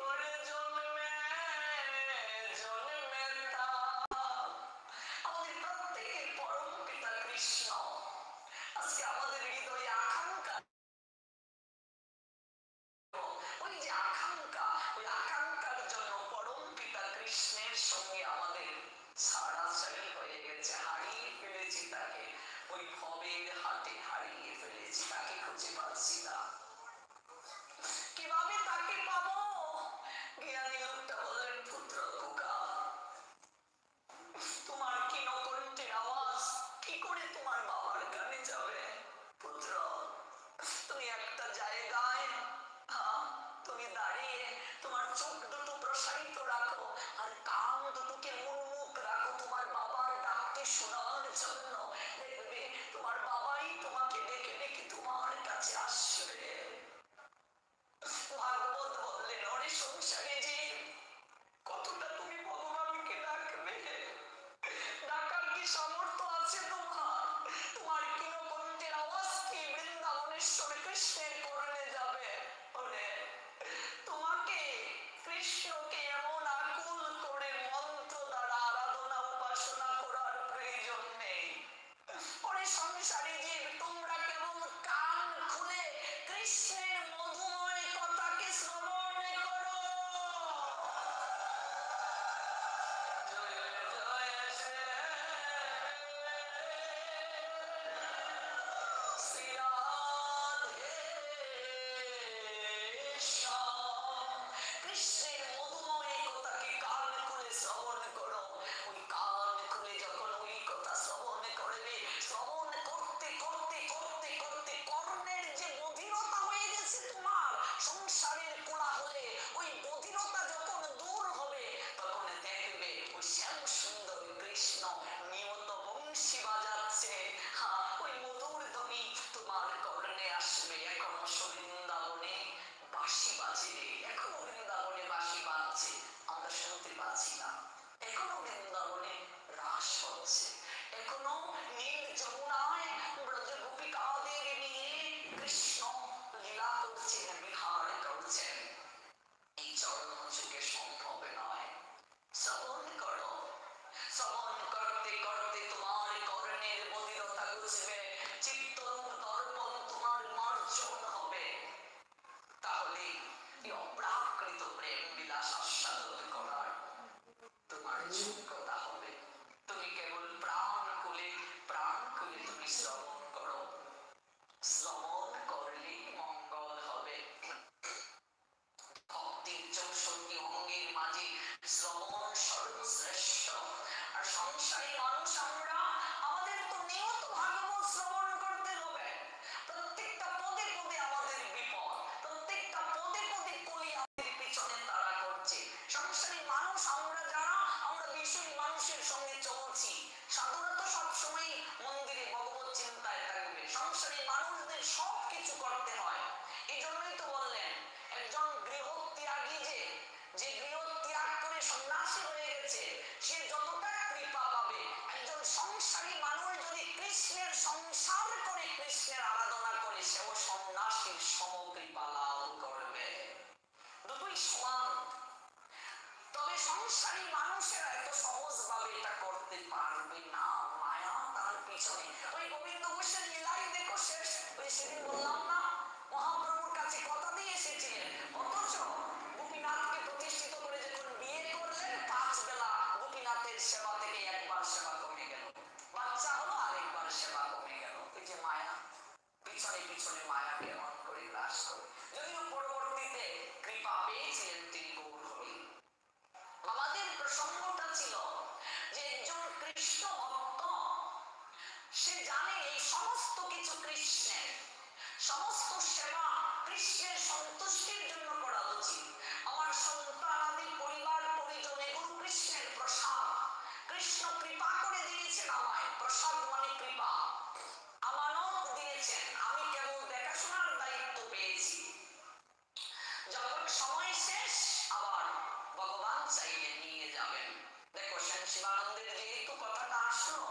ওরে জন্মে জন্মে তা। আমাদের প্রত্যেকের পরম পিতা কৃষ্ণ। আজকে আমাদের হৃদয়ে আকাঙ্ক্ষা, ওই যে আকাঙ্ক্ষা, ওই আকাঙ্ক্ষার জন্য পরম পিতা কৃষ্ণের সঙ্গে আমাদের ছাড়াছাড়ি হয়ে গেছে, হারিয়ে ফেলেছি তাকে। ওই ভবের হাটে হারিয়ে ফেলেছি, তাকে খুঁজে পাচ্ছি না। কিভাবে তাকে পাবো? জ্ঞানী লোকটা বললেন, পুত্র খোকা, তোমার কিনকণ্ঠের আওয়াজ কি করে তোমার বাবার কানে যাবে? পুত্র তুমি একটা জায়গায়, তুমি দাঁড়িয়ে তোমার চোখ দুটো প্রসারিত রাখো আর কান দুটোকে উন্মুখ রাখো তোমার বাবার ডাককে শোনার জন্য। দেখবে তোমার বাবাই তোমাকে ডেকে ডেকে তোমার কাছে আসবে। ভাগবত বললেন, ওরে সংসারে যে কতটা তুমি ভগবানকে ডাকবে, ডাকার কি সামর্থ্য আছে তোমার? তোমার কিনকণ্ঠের আওয়াজ কি বৃন্দাবনেশ্বর কৃষ্ণের করলে যাবে? ওরে তোমাকে আসবে। এখনো বৃন্দাবনে বাঁশি বাজে, এখনো বৃন্দাবনে বাঁশি বাজছে, আমরা শুনতে পাচ্ছি না। এখনো বৃন্দাবনে রাস হচ্ছে, এখনো নীল যমুনায় ব্রজ গোপিকাদের নিয়ে কৃষ্ণ লীলা করছেন, বিহার করছেন। এই চরণ যুগে সম্ভব নয়। শ্রবণ করো, শ্রবণ করতে করতে তোমার কর্ণের বধিরতা বুঝবে, চিত্তরূপ দর্পণ তোমার মার্জন হবে। তাহলে এই অপ্রাকৃত প্রেম বিলাস আস্বাদন করার তোমার যোগ্যতা হবে। তুমি কেবল প্রাণ খুলে তুমি শ্রবণ করো। শ্রবণ করলে মঙ্গল হবে। ভক্তির 64 অঙ্গের মাঝে শ্রবণ সর্বশ্রেষ্ঠ। আর সংসারী মানুষ আমরা, আমাদের তো নিয়ত ভাগবত শ্রবণ করতে হবে। প্রত্যেকটা পদে পদে আমাদের বিপদ, প্রত্যেকটা পদে পদে কলি আমাদের পিছনে তাড়া করছে। সংসারী মানুষ আমরা যারা, আমরা বিষয়ী মানুষের সঙ্গে চলছি। সাধুরা তো সবসময় মন্দিরে ভগবত চিন্তায় থাকবে। সংসারী মানুষদের সব কিছু করতে হয়। এই জন্যই তো বললেন একজন গৃহত্যাগী যে গৃহ ত্যাগ করে সন্ন্যাসী হয়ে গেছে, সে যতটা কৃপা পাবে, একজন সংসারী মানুষ যদি কৃষ্ণের সংসার করে কৃষ্ণের আরাধনা করে, সেও সন্ন্যাসীর সম কৃপা লাভ করবে। দুটোই সমান। তবে সংসারী মানুষেরা এত সহজ ভাবে এটা করতে পারবে না। মায়া তার পিছনে। ওই গোবিন্দ ঘোষের লীলাই দেখো শেষ। ওই সেদিন বললাম না, মহাপ্রভুর কাছে কথা দিয়ে এসেছিলেন, অথচ গোপীনাথকে প্রতিষ্ঠিত করে যখন বিয়ে করলেন, 5 বেলা গোপীনাথের সেবা থেকে একবার সেবা কমে গেল, বাচ্চা হলো আরেকবার সেবা কমে গেল। ওই যে মায়া, পিছনে পিছনে মায়া কেমন করে গ্রাস করে। যদিও পরবর্তীতে কৃপা পেয়েছিলেন তিনি গৌর হরি। আমাদের প্রসঙ্গটা ছিল যে একজন কৃষ্ণ ভক্ত, সে জানে এই সমস্ত কিছু কৃষ্ণের, সমস্ত সেবা কৃষ্ণের সন্তুষ্টির জন্য করা উচিত। আমার সন্তান আদি পরিবার পরিজন এগুলো কৃষ্ণের প্রসাদ। কৃষ্ণ কৃপা করে দিয়েছেন আমায়, প্রসাদ মানে কৃপা, আমানত দিয়েছেন, আমি কেবল দেখাশোনার দায়িত্ব পেয়েছি। যখন সময় শেষ আবার ভগবান চাইলে নিয়ে যাবেন। দেখো সেন শিবানন্দের যেহেতু কথাটা আসলো,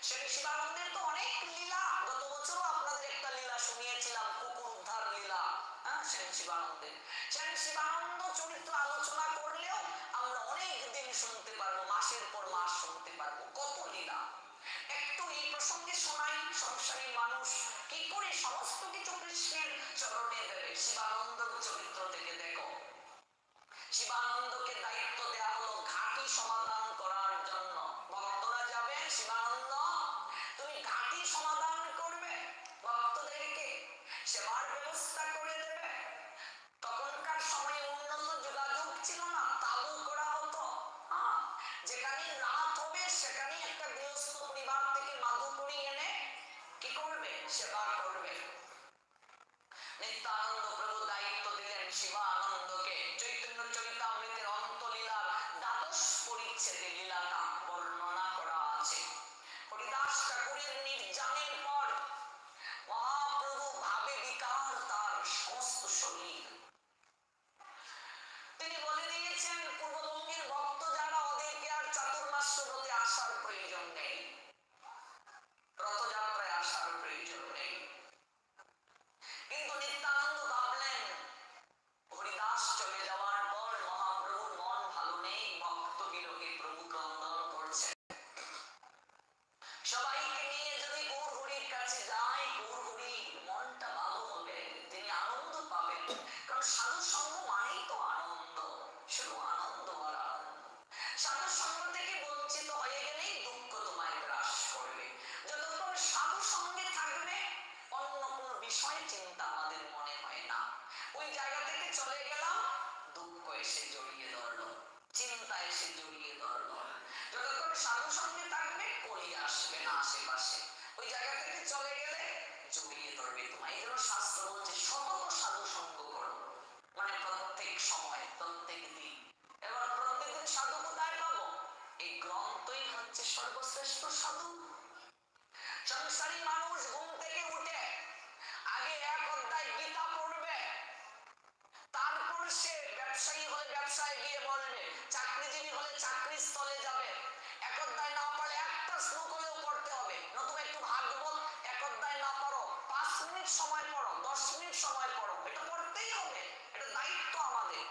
সেন শিবানন্দের তো অনেক লীলা, গত বছরও আপনাদের একটা লীলা শুনিয়েছিলাম, কুকুর উদ্ধার লীলা। সেন শিবানন্দের, সেন শিবানন্দ চরিত্র আলোচনা করলেও আমরা অনেক দিন শুনতে পারবো, মাসের পর মাস শুনতে পারবো, কত লীলা। একটু এই প্রসঙ্গে শোনাই, সংসারী মানুষ কি করে সমস্ত কিছু কৃষ্ণের চরণে দেবে। শিবানন্দর চরিত্র থেকে দেখো, শিবানন্দকে দায়িত্ব দেওয়া হলো ঘাটি সমাধান করার জন্য। ভক্তরা যাবেন, শিবানন্দ তুমি ঘাটি সমাধান করবে, ভক্তদেরকে সেবার ব্যবস্থা করে দেবে। তখনকার সময়ে উন্নত যোগাযোগ ছিল না, তাবু করা হতো। যেখানে রাত হবে সেখানে একটা গৃহস্থ পরিবার থেকে মাদু করি এনে কি করবে, সেবা করবে। নিত্যানন্দ প্রভু দায়িত্ব দিলেন শিবানন্দকে। চৈতন্য চরিতামৃতের অন্তলীলার 12 পরিচ্ছেদে লীলাটা বর্ণনা করা আছে। হরিদাস ঠাকুরের নির্যানের পর মহাপ্রভু ভাবে বিকার তার সমস্ত শরীর। তিনি বলে দিয়েছেন পূর্ববঙ্গের ভক্ত যারা, ওদেরকে আর চাতুর্মাস্য ব্রতে আসার প্রয়োজন নেই, রথযাত্রায় আসার প্রয়োজন নেই। কিন্তু নিত্যানন্দ ভাবলেন হরিদাস চলে যাওয়ার পর মহাপ্রভুর মন ভালো নেই, ভক্ত বিরোহী প্রভু ক্রন্দন করছেন। সবাইকে নিয়ে যদি গৌর হরির কাছে যায়, গৌর হরি মনটা ভালো হবে, তিনি আনন্দ পাবেন। কারণ সাধু সঙ্গ মানেই তো আনন্দ, শুধু আনন্দ আর আনন্দ। সাধু সঙ্গ থেকে বঞ্চিত হয়ে গেলেই দুঃখ তোমায় গ্রাস করবে। যতক্ষণ সাধু সঙ্গে থাকবে অন্য কোনো বিষয় চিন্তা আমাদের মনে হয় না। ওই জায়গা থেকে চলে গেলাম, দুঃখ এসে জড়িয়ে ধরলো, চিন্তা এসে জড়িয়ে ধরলো। যতক্ষণ সাধু সঙ্গে থাকবে কলি আসবে না আশেপাশে, ওই জায়গা থেকে চলে গেলে জড়িয়ে ধরবে তোমায়। এই জন্য শাস্ত্র বলছে সতত সাধু সঙ্গ করো, মানে প্রত্যেক সময় প্রত্যেক দিন। এবার প্রত্যেকদিন সাধু কোথায় পাবো? এই গ্রন্থই হচ্ছে সর্বশ্রেষ্ঠ সাধু। সংসারী মানুষ ঘুম থেকে উঠে আগে 1 মিনিট সময় পড়ো, 10 মিনিট সময় পড়ো, এটা পড়তেই হবে, এটা দায়িত্ব আমাদের।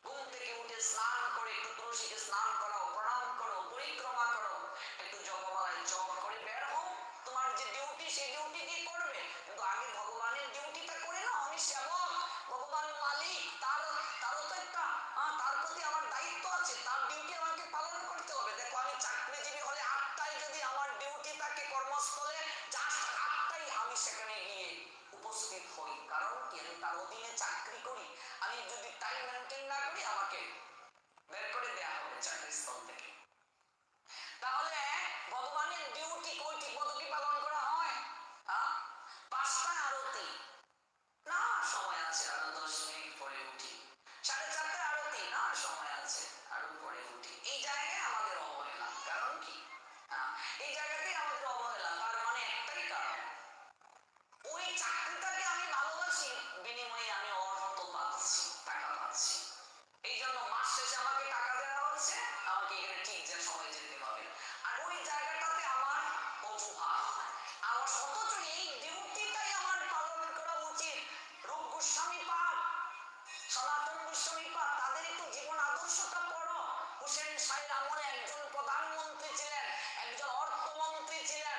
ঘুম থেকে উঠে স্নান করে একটু তুলসীকে স্নান করাও, প্রণাম করো, পরিক্রমা করো, একটু জপমালায় জপ করে বের হও। তোমার যে ডিউটি সেই ডিউটি দিয়ে করবে, কিন্তু আগে ভগবানের ডিউটিটা করে নাও। আমি সেবক, ভগবান মালিক, তারও তো একটা তার প্রতি আমার দায়িত্ব আছে, তার ডিউটি আমাকে পালন করতে হবে। দেখো আমি চাকরিজীবী হলে 8টায় যদি আমার ডিউটি থাকে কর্মস্থলে, জাস্ট 8টায় আমি সেখানে গিয়ে উপস্থিত হই। কারণ কি, আমি তার অধীনে চাকরি করি। আমি যদি টাইম মেনটেন না করি আমাকে বের করে দেয়া হবে চাকরিস্থল থেকে। তাহলে ভগবানের ডিউটি কয়টি পদকে পালন করা হয়? 5টায় আরতি, না সময় আছে, আরো 10 মিনিট পরে উঠি। 4:30টায় আরতি, না সময় আছে, আরো পরে উঠি। এই জায়গায় আমাদের অবহেলা। কারণ কি, এই জায়গাতেই আমাদের অবহেলা। তার মানে একটাই কারণ, ওই চাকরিটাকে আমি ভালোবাসি, বিনিময়ে আমি অর্থ পাচ্ছি, টাকা পাচ্ছি। এই জন্য মাস শেষে আমাকে টাকা দেওয়া হচ্ছে, আমাকে এখানে ঠিক যে সময় যেতে হবে। আর ওই জায়গাটাতে আমার অজুহাত, আমার অথচ এই ডিউটিটাই আমার পালন করা উচিত। রূপ গোস্বামী পাদ, সনাতন গোস্বামী পাদ, তাদের একটু জীবন আদর্শটা পড়ো। হুসেন শাহের আমলে একজন প্রধানমন্ত্রী ছিলেন, একজন অর্থমন্ত্রী ছিলেন।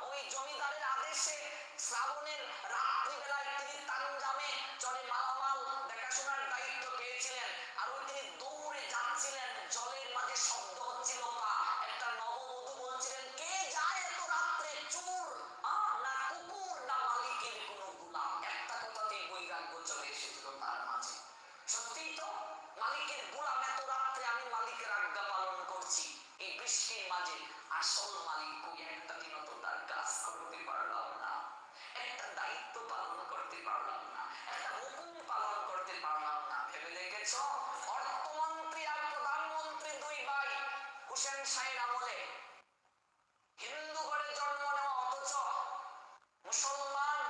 ওই জমিদারের আদেশে শ্রাবণের রাত্রিবেলায় তিনি তানজামে চরে মালামাল দেখাশোনার দায়িত্ব পেয়েছিলেন। আর ওই তিনি দৌড়ে যাচ্ছিলেন, জলের মাঝে শব্দ হচ্ছিল পা। একটা নববধূ বলছিলেন, কে যায় এত রাত্রে, চোর না কুকুর না মালিকের কোনো গোলাম। একটা কথাতেই বৈরাগ্য চলে এসেছিল তার মাঝে। সত্যিই তো, মালিকের গোলাম, এত রাত্রে আমি মালিকের আজ্ঞা পালন করছি এই বৃষ্টির মাঝে। আসল মালিক কই, একটা দিনও তো তার কাজ করতে পারলাম না, একটা দায়িত্ব পালন করতে পারলাম না, একটা হুকুম পালন করতে পারলাম না। ভেবে দেখেছ, অর্থমন্ত্রী আর প্রধানমন্ত্রী দুই ভাই হুসেন শাহের আমলে, হিন্দু ঘরে জন্ম নেওয়া, অথচ মুসলমান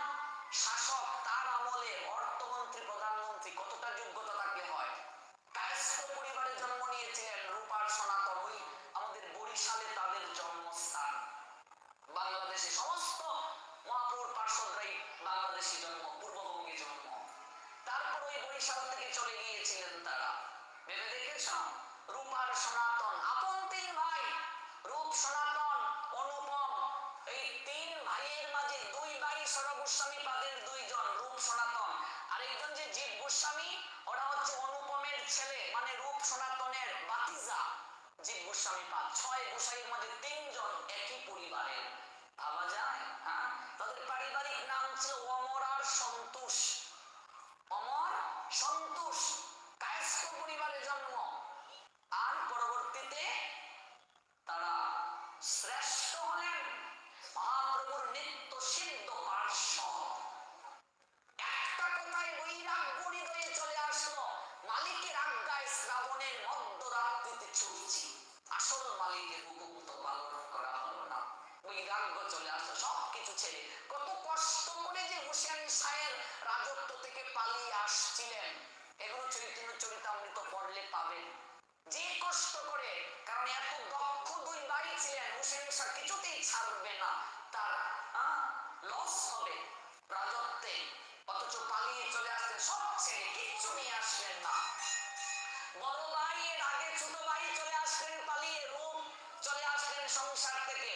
শাসক তার আমলে অর্থমন্ত্রী প্রধানমন্ত্রী। কতটা যোগ্যতা থাকলে হয়? কায়স্থ পরিবারে জন্ম নিয়েছিলেন, রূপার সনাতন, ওই আমাদের বরিশালে তাদের জন্মস্থান। বাংলাদেশে সমস্ত মহাপুরুষ পার্শ্বদরাই বাংলাদেশি জন্ম, পূর্ববঙ্গে জন্ম। তারপর ওই বরিশাল থেকে চলে গিয়েছিলেন তারা। ভেবে দেখেছ, রূপার সনাতন, আপন 3 ভাই, রূপ সনাতন অনুপম। এই 3 ভাইয়ের মাঝে 2 ভাই সরগোস্বামী পাদের 2 জন, রূপ সনাতন। আরেকজন যে জীব গোস্বামী, ওরা হচ্ছে অনুপমের ছেলে, মানে রূপ সনাতনের বাতিজা জীব গোস্বামী পাদ। 6 গোসাইয়ের মাঝে 3 জন একই পরিবারের। ভাবা যায়? তাদের পারিবারিক নাম ছিল অমর আর সন্তোষ। অমর, সন্তোষ, কায়স্থ পরিবারে জন্ম। আর পরবর্তীতে তারা শ্রেষ্ঠ হলেন মহাপ্রভুর নিত্য সিদ্ধ পার্শ্বদ। একটা কথায় বৈরাগ্য হৃদয়ে চলে আসলো, মালিকের আজ্ঞায় শ্রাবণের মধ্যরাত্রিতে ছুটছি, আসল মালিকের হুকুম তো পালন করা হলো না। বৈরাগ্য চলে আসলো, সবকিছু ছেড়ে। কত কষ্ট করে যে হুসেন শাহের রাজত্ব থেকে পালিয়ে আসছিলেন, এগুলো চৈতন্য চরিতামৃত পড়লে পাবেন। যে কষ্ট করে, কারণ এত দক্ষ 2 ভাই ছিলেন, হুসেন শাহ কিছুতেই ছাড়বে না, তার লস হবে রাজত্বে। অথচ পালিয়ে চলে আসলেন, সব ছেড়ে, কিচ্ছু নিয়ে আসলেন না। বড় ভাই এর আগে ছোট ভাই চলে আসলেন পালিয়ে, রূপ চলে আসলেন সংসার থেকে।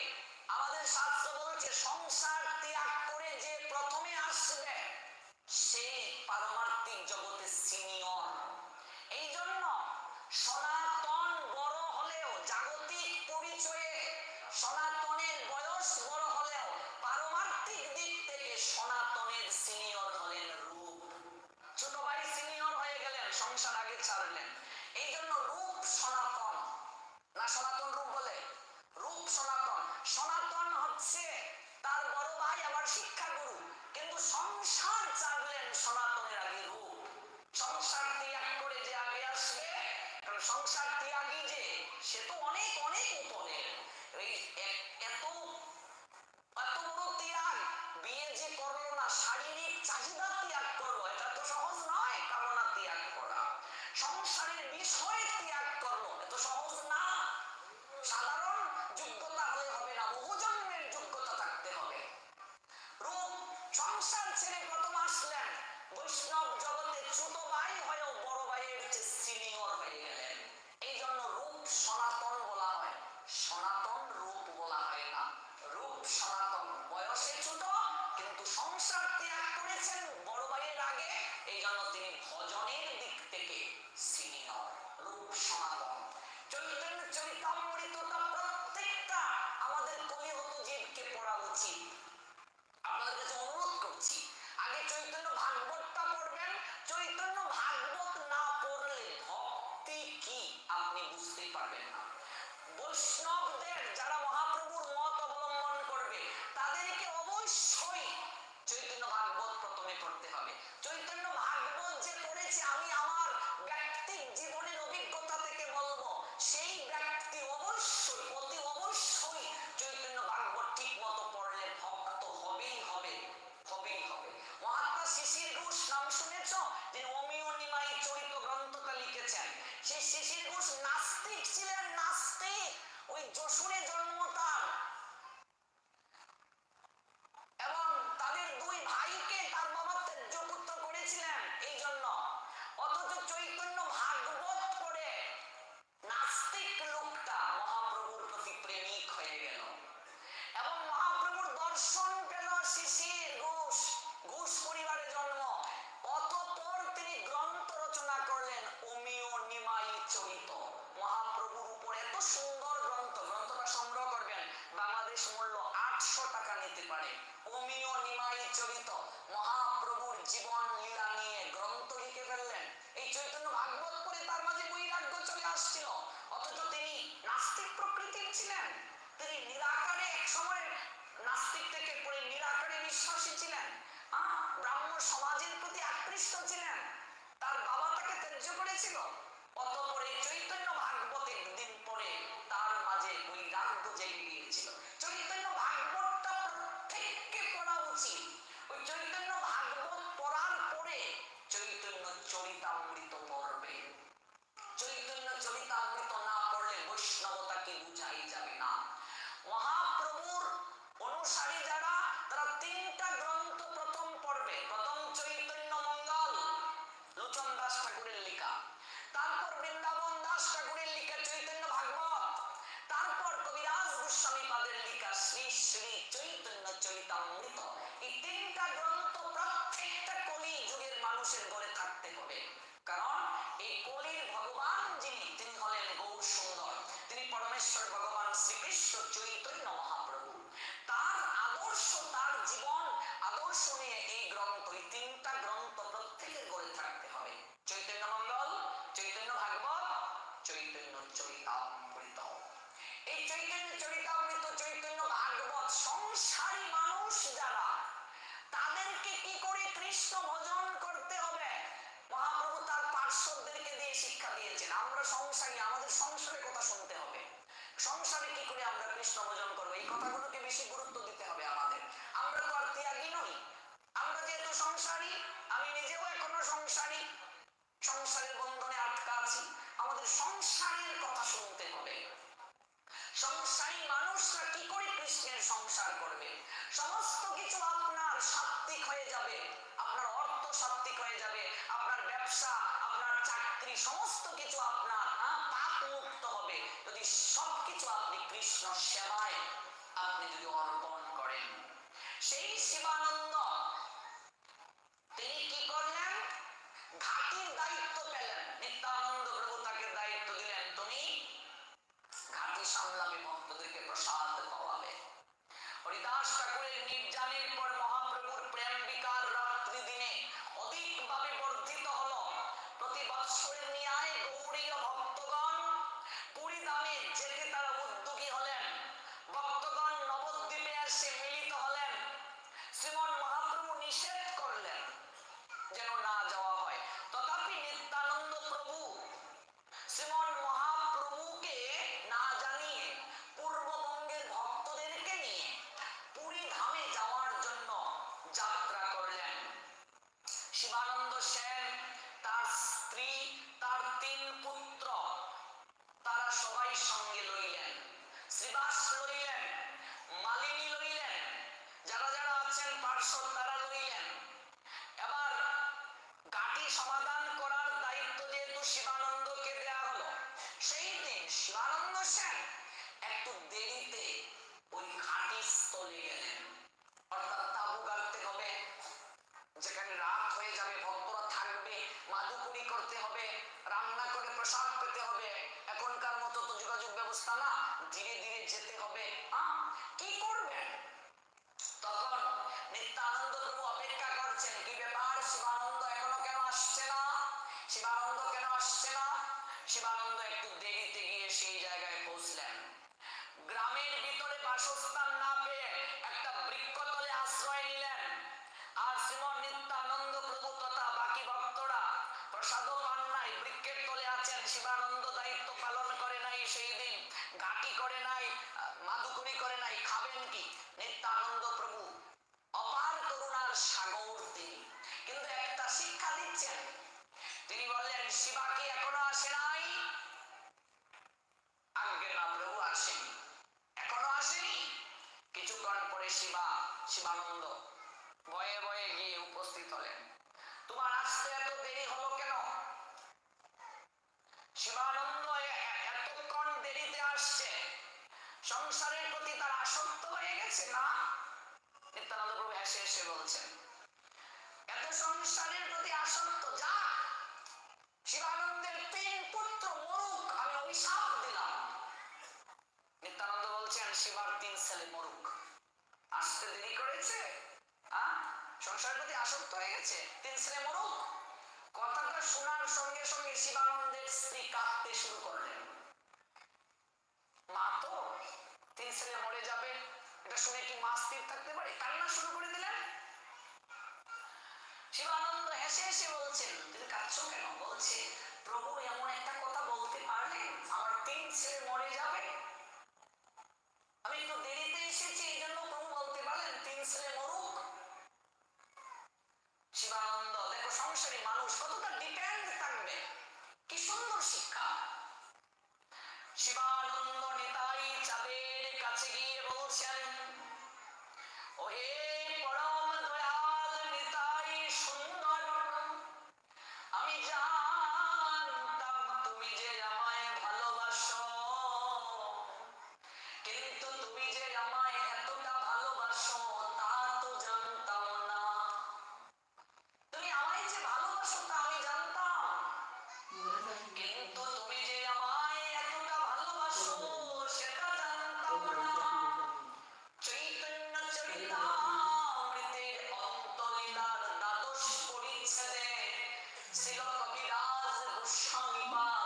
আমাদের শাস্ত্র বলছে, সংসার ত্যাগ করে যে প্রথমে আসবে সে পারমার্থিক জগতে সিনিয়র। এই জন্য সনাতন বড় হলেও, জাগতিক পরিচয়ে সনাতনের বয়স বড় হলেও, পারমার্থিক দিক থেকে সনাতনের সিনিয়র হলেন রূপ। ছোট ভাই সিনিয়র হয়ে গেলেন, সংসার আগে ছাড়লেন। এই জন্য রূপ সনাতন, না সনাতন রূপ বলে, রূপ সনাতন। সনাতন হচ্ছে তার বড় ভাই, আবার শিক্ষাগুরু, কিন্তু সংসার ছাড়লেন সনাতনের আগে রূপ। সংসার ত্যাগ করে যে আগে আসবে, কারণ সংসার ত্যাগী যে, সে তো অনেক অনেক উপরে। এই এত এত বড় ত্যাগ, বিয়ে যে করলো না, শারীরিক চাহিদা ত্যাগ করলো, এটা তো সহজ নয়। কামনা ত্যাগ করা, সংসারের বিষয় ত্যাগ করলো, এত সহজ না। সাধারণ যোগ্যতা হলে হবে না, বহু জন্মের যোগ্যতা থাকতে হবে। রূপ সংসার সংসার ছেড়ে প্রথম আসলেন, বৈষ্ণব জগতে ছোট ভাই হয়েও বড় ভাইয়ের চেয়ে সিনিয়র হয়ে গেলেন। এই জন্য রূপ সনাতন বলা হয়, সনাতন রূপ বলা হয় না। রূপ সনাতন, বয়সে ছোট কিন্তু সংসার ত্যাগ করেছেন বড় ভাইয়ের আগে, এই জন্য তিনি ভজনের দিক থেকে সিনিয়র। রূপ সনাতন। চৈতন্য চরিতামৃতটা প্রত্যেকটা আমাদের কলিহত জীবকে পড়া উচিত। আপনাদের কাছে অনুরোধ করছি, আগে চৈতন্য ভাগবতটা পড়বেন। চৈতন্য ভাগবত না পড়লে ভক্তি কি আপনি বুঝতেই পারবেন না। বৈষ্ণবদের যারা মহাপ্রভুর মত অবলম্বন করবে তাদেরকে অবশ্যই চৈতন্য ভাগবত প্রথমে পড়তে হবে। চৈতন্য ভাগবত যে পড়েছে, আমি আমার ব্যক্তিক জীবনের অভিজ্ঞতা থেকে বলবো, সেই ব্যক্তি অবশ্যই অতি অবশ্যই চৈতন্য ভাগবত ঠিক মতো পড়লে ভক্ত হবেই হবে, হবেই হবে। মহাত্মা শিশির ঘোষ নাম শুনেছ? যিনি অমিয় নিমাই চরিত গ্রন্থটা লিখেছেন। সেই শিশির ঘোষ নাস্তিক ছিলেন, নাস্তিক। ওই যশোরে জন্ম তার, এবং তাদের দুই ভাইকে তার বাবা ত্যায্য পুত্র করেছিলেন এই জন্য। অথচ চৈতন্য ভাগবত পড়ে নাস্তিক লোকটা মহাপ্রভুর প্রতি প্রেমিক হয়ে গেল এবং মহাপ্রভুর দর্শন পেল। শিশির ঘোষ, ঘোষ পরিবারে জন্ম। অতঃপর তিনি গ্রন্থ রচনা করলেন অমিয় নিমাই চরিত। মহাপ্রভুর উপর এত সুন্দর গ্রন্থ, গ্রন্থটা সংগ্রহ করবেন, বাংলাদেশ মূল্য 800 টাকা নিতে পারে। অমিয় নিমাই চরিত, মহাপ্রভুর জীবন লীলা নিয়ে গ্রন্থ লিখে ফেললেন। এই চৈতন্য ভাগবত পড়ে তার মাঝে বৈরাগ্য চলে আসছিল। অথচ তিনি নাস্তিক প্রকৃতির ছিলেন। তিনি নিরাকারে এক সময় নাস্তিক থেকে পড়ে নিরাকারে বিশ্বাসী ছিলেন। ব্রাহ্ম সমাজের প্রতি আকৃষ্ট ছিলেন। তার বাবা তাকে ত্যায্য করেছিল। অতঃপর এই চৈতন্য ভাগবত একদিন পরে তার মাঝে বৈরাগ্য জেগে গিয়েছিল। চৈতন্য ভাগবতটা প্রত্যেককে পড়া উচিত। ওই চৈতন্য ভাগবত পড়ার পরে চৈতন্য চরিতামৃত পড়বে। চৈতন্য চরিতামৃত না পড়লে বৈষ্ণবতাকে বুঝাই যাবে না। মহাপ্রভুর অনুসারী যারা, তারা 3টা গ্রন্থ প্রথম পড়বে। প্রথম চৈতন্য মঙ্গল, লোচন দাস ঠাকুরের লেখা। তারপর বৃন্দাবন দাস ঠাকুরের লেখা চৈতন্য ভাগবত। তারপর কবিরাজ গোস্বামী পাদের লেখা শ্রী শ্রী চৈতন্য চরিতামৃত। এই 3টা গ্রন্থ প্রত্যেকটা কলি যুগের মানুষের ঘরে থাকতে হবে। কারণ এই কলির ভগবান যিনি, তিনি হলেন গৌর সুন্দর। তিনি পরমেশ্বর ভগবান শ্রীকৃষ্ণ চৈতন্য মহাপ্রভু। তার আদর্শ, তার জীবন আদর্শ নিয়ে এই গ্রন্থ, এই 3টা গ্রন্থ প্রত্যেকের ঘরে থাকতে হবে। চৈতন্য মঙ্গল, চৈতন্য ভাগবত, চৈতন্য চরিতামৃত। এই চৈতন্য চরিতামৃত, চৈতন্য ভাগবত সংসারী মানুষ যারা, তাদেরকে কি করে কৃষ্ণ ভজন করতে হবে মহাপ্রভু তার পার্শ্বদেরকে দিয়ে শিক্ষা দিয়েছেন। আমরা সংসারী, আমাদের সংসারের কথা শুনতে হবে। সংসারে কি করে আমরা কৃষ্ণ ভজন করবো, এই কথাগুলোকে বেশি গুরুত্ব দিতে হবে আমাদের। আমরা তো আর ত্যাগী নই। আমরা যেহেতু সংসারী, আমি নিজেও এখনো সংসারী, সংসারের বন্ধনে আটকা আছি। আমাদের সংসারের কথা শুনতে হবে। সংসারী মানুষরা কি করে কৃষ্ণের সংসার করবে? সমস্ত কিছু আপনার সাত্ত্বিক হয়ে যাবে, আপনার অর্থ সাত্ত্বিক হয়ে যাবে, আপনার ব্যবসা, আপনার চাকরি, সমস্ত কিছু আপনার পাপ মুক্ত হবে যদি সবকিছু আপনি কৃষ্ণ সেবায় আপনি যদি অর্পণ করেন। সেই শিবানন্দ তিনি কি করলেন? ঘাটির দায়িত্ব পেলেন। নিত্যানন্দ প্রভু তাকে দায়িত্ব দিলেন, তুমি ঘাটি সামলাবে, ভক্তদেরকে প্রসাদ খাওয়াবে। হরিদাস ঠাকুরের নির্যানের পর মহাপ্রভুর প্রেম বিকার রাত্রি দিনে অধিকভাবে বর্ধিত হলো। প্রতি বৎসরের ন্যায় গৌড়ীয় ভক্তগণ পুরী ধামে যেতে তারা উদ্যোগী হলেন। ভক্তগণ নবদ্বীপে এসে মিলিত হলেন। শ্রীমন মহাপ্রভু নিষেধ করলেন যেন না যাওয়া হয়। তথাপি নিত্যানন্দ প্রভু শ্রীমন মহাপ্রভুকে না জানিয়ে পূর্ববঙ্গের ভক্তদেরকে নিয়ে পুরী ধামে যাওয়ার জন্য যাত্রা করলেন। শিবানন্দ সেন, তার স্ত্রী, তার 3 পুত্র, তারা সবাই সঙ্গে লইলেন। শ্রীবাস লইলেন, মালিনী লইলেন, শিবানন্দকে দেয়া হলো। সেই দিন শিবানন্দ সেন একটু দেরিতে ওই ঘাটির স্থলে গেলেন, অর্থাৎ তাঁবু গাড়তে হবে, যেখানে রাত হয়ে যাবে, ভক্তরা থাকবে, মাদুকুরি করতে হবে, রান্না করে প্রসাদ পেতে হবে। এখনকার মতো তো যোগাযোগ ব্যবস্থা না, ধীরে ধীরে যেতে হবে। কি করবেন? তখন নিত্যানন্দ প্রভু অপেক্ষা করছেন, কি ব্যাপার, শিবানন্দ এখনো কেন আসছে না, শিবানন্দ কেন আসছে না। শিবানন্দ একটু দেরিতে গিয়ে সেই জায়গায় পৌঁছলেন। গ্রামের ভিতরে বাসস্থান না পেয়ে একটা বৃক্ষতলে আশ্রয় নিলেন। আর শ্রীমৎ নিত্যানন্দ প্রভু তথা বাকি ভক্তরা প্রসাদও পান নাই, বৃক্ষের তলে আছেন। শিবানন্দ দায়িত্ব পালন করে নাই, সেই দিন ঘাটি করে নাই, মাদুকুরি করে নাই, খাবেন কি? নিত্যানন্দ প্রভু অপার করুণার সাগর তিনি, কিন্তু একটা শিক্ষা দিচ্ছেন। তিনি বললেন, শিবা কি এখনো আসে নাই? আজ্ঞে না প্রভু, আসেনি, এখনো আসেনি। কিছুক্ষণ পরে শিবানন্দ ভয়ে ভয়ে গিয়ে উপস্থিত হলেন। তোমার আসতে এত দেরি হলো কেন? শিবানন্দ এতক্ষণ দেরিতে আসছে, সংসারের প্রতি তার আসক্ত হয়ে গেছে না? নিত্যানন্দ প্রভু হেসে হেসে বলছেন, এত সংসারের প্রতি আসক্ত, যা শিবানন্দের 3 পুত্র মরুক, আমি অভিশাপ দিলাম। নিত্যানন্দ বলছেন, শিবার 3 ছেলে মরুক, আসতে দেরি করেছে, সংসারের প্রতি আসক্ত হয়ে গেছে, 3 ছেলে মরুক। কথাটা শোনার সঙ্গে সঙ্গে শিবানন্দের স্ত্রী কাঁদতে শুরু করলেন। মা তো 3 ছেলে মরে যাবে, এটা শুনে কি মা স্থির থাকতে পারে? কান্না শুরু করে দিলেন। শিবানন্দ হেসে হেসে বলছেন, তুমি কাঁদছো কেন? বলছে, প্রভু এমন একটা কথা বলতে পারলেন, আমার 3 ছেলে মরে যাবে, আমি একটু দেরিতে এসেছি, এই জন্য প্রভু বলতে পারলেন 3 ছেলে মরুক। শিবানন্দ দেখো, সংসারী মানুষ কতটা ডিপেন্ড থাকবে, কি সুন্দর শিক্ষা। শিবানন্দ নিতাই চাঁদের কাছে গিয়ে বলছেন, ওহে পরম দয়াল নিতাই সুন্দর, আমি জানতাম তুমি যে আমায় ভালোবাসো, কিন্তু তুমি যে আমায় এতটা ভালোবাসো তা তো জানতাম না। তুমি আমায় যে ভালোবাসো তা আমি জানতাম, কিন্তু তুমি যে আমায় এতটা ভালোবাসো সেটা জানতাম না। চৈতন্য চরিতামৃতের অন্তলীলার দ্বাদশ পরিচ্ছেদে শ্রীল কবিরাজ গোস্বামী পাদ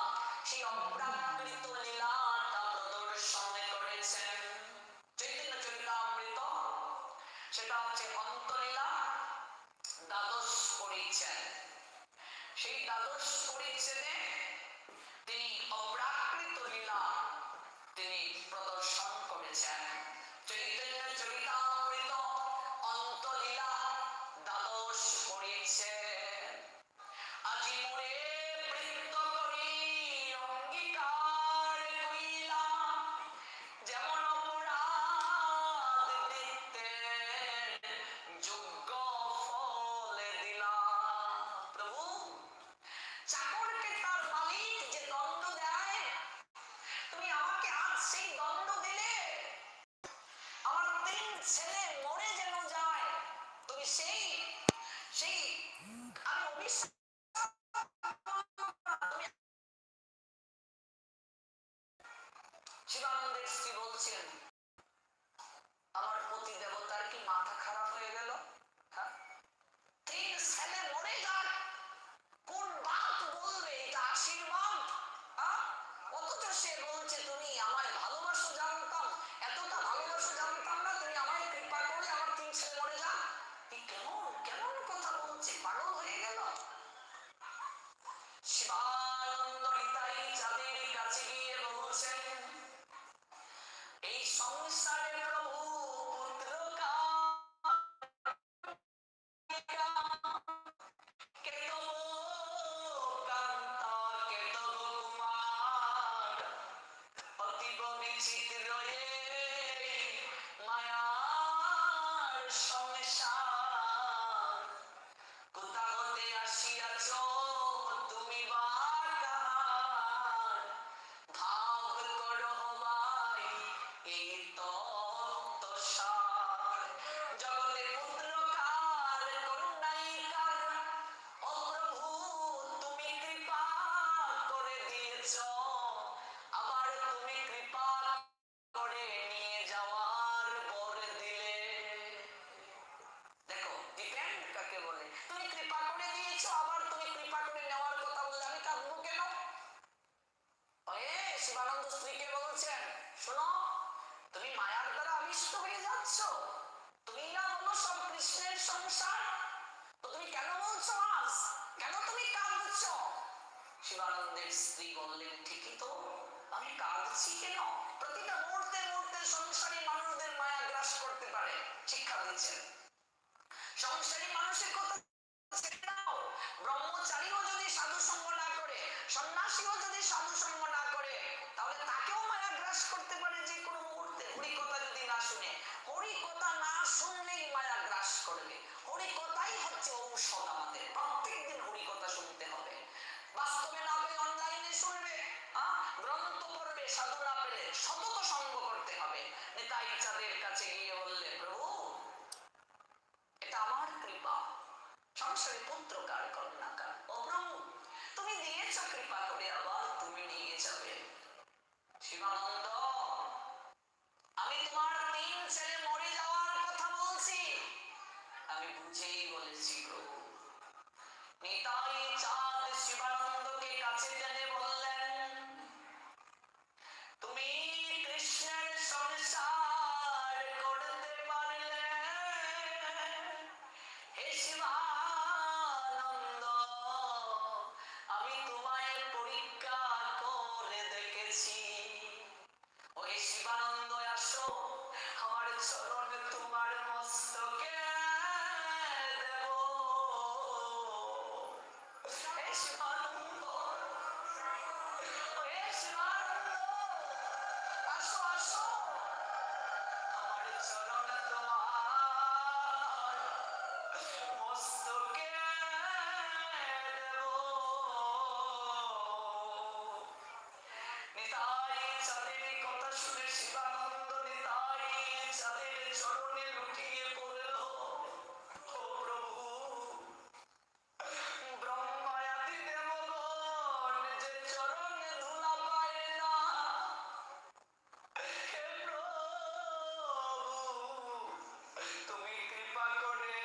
সেই অপ্রাকৃত লীলাটা প্রদর্শন করেছেন। চৈতন্য চরিতামৃত, সেটা হচ্ছে অন্তলীলা দ্বাদশ পরিচ্ছেদ। সেই দ্বাদশ পরিচ্ছেদে তিনি অপ্রাকৃত লীলা তিনি প্রদর্শন করেছেন। চৈতন্য চরিতামৃত অন্তলীলা দ্বাদশ পরিচ্ছেদ। আজি মোরে বৃত্ত করি অঙ্গীকার কইলা, যেমন অপরাধ বৃত্তের যোগ্য ফল দিলা। প্রভু, চাকরকে তার মালিক যে দণ্ড দেয়, তুমি আমাকে আজ সেই দণ্ড দিলে, আমার 3 ছেলে মরে যেন যায়, তুমি সেই সেই আমি অভিশাপ। শিবানন্দের স্ত্রী বলছেন, আমার পতি দেবতার কি মাথা খারাপ হয়ে গেল? 3 ছেলে মরে যাক, কোন বাপ বলবে এটা আশীর্বাদ? অথচ সে বলছে, তুমি আমায় ভালোবাসো জানতাম, এতটা ভালোবাসো জানতাম না, তুমি আমায় কৃপা করে আমার 3 ছেলে মরে যাক। কেমন কেমন কথা বলছে, পাগল হয়ে গেল। বলছো আজ? কেন তুমি কাঁদছো? শিবানন্দের স্ত্রী বললেন, ঠিকই তো, আমি কাঁদছি কেন? প্রতিটা মুহূর্তে মুহূর্তে সংসারী মানুষদের মায়া গ্রাস করতে পারে। শিক্ষা দিচ্ছেন, সংসারী মানুষের কথা ছেড়ে দাও। ব্রহ্মচারীও যদি সাধু সঙ্গ না করে, সন্ন্যাসীও যদি সাধু সঙ্গ না করে, তাহলে তাকেও মায়া গ্রাস করতে পারে যে কোনো মুহূর্তে। হরিকথা যদি না শুনে, হরিকথা না শুনলেই মায়া গ্রাস করবে। হরিকথাই হচ্ছে ঔষধ। আমাদের প্রত্যেকদিন হরিকথা শুনতে হবে। বাস্তবে না পেলে অনলাইনে শুনবে, গ্রন্থ পড়বে, সাধু না পেলে সতত সঙ্গ করতে হবে। নিতাই চাঁদের কাছে গিয়ে বললে, প্রভু এটা আমার কৃপা, সংসারে পুত্র কার কন্যা কার, ও প্রভু তুমি দিয়েছ কৃপা করে, আবার তুমি নিয়ে যাবে। শিবানন্দ, আমি তোমার 3 ছেলে মরে যাওয়ার কথা বলছি, আমি বুঝেই বলেছি প্রভু। নিতাই চাঁদ শিবানন্দকে কাছে টেনে বললেন, তুমি কৃষ্ণের সংসার করতে পারলে, হে শিবানন্দ, আমি তোমায় পরীক্ষা করে দেখেছি। ওই শিবানন্দ আসো, আমার চরণ তোমার মস্তকে দেব। হে শিবানন্দ, হে শিবানন্দ, আসো আসো, আমার চরণ তোমার মস্তকে দেব। নিতাই চাঁদের কথা শুনে শিবানন্দ নিতাই চাঁদের চরণে লুটিয়ে পড়ল। ও প্রভু, ব্রহ্মায়াদি দেবগণ যে চরণে ধুলা পায় না, হে প্রভু তুমি কৃপা করে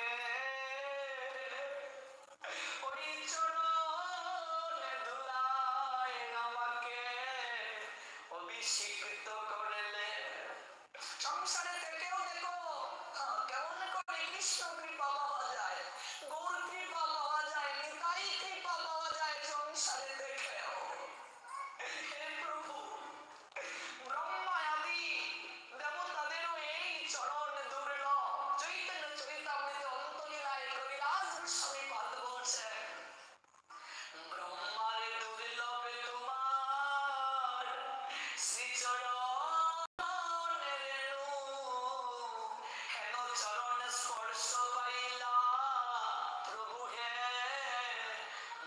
ওই চরণে ধুলায় আমাকে অভিষিক্ত করলে। সংসারে থেকেও দেখো কেমন করে কৃষ্ণ কৃপা পাওয়া যায়, গৌর কৃপা পাওয়া যায়, নিতাই কৃপা পাওয়া যায় সংসারে দেখেও। হে প্রভু, ব্রহ্মা আদি দেবতাদেরও এই চরণ দুর্লভ। চৈতন্য চরিতামৃতে অন্তলীলায় কবিরাজ গোস্বামী পাদ বলছেন, ব্রহ্মার দুর্লভ তোমার শ্রীচরণের রেণু, হেন চরণ স্পর্শ পাইলা প্রভু হে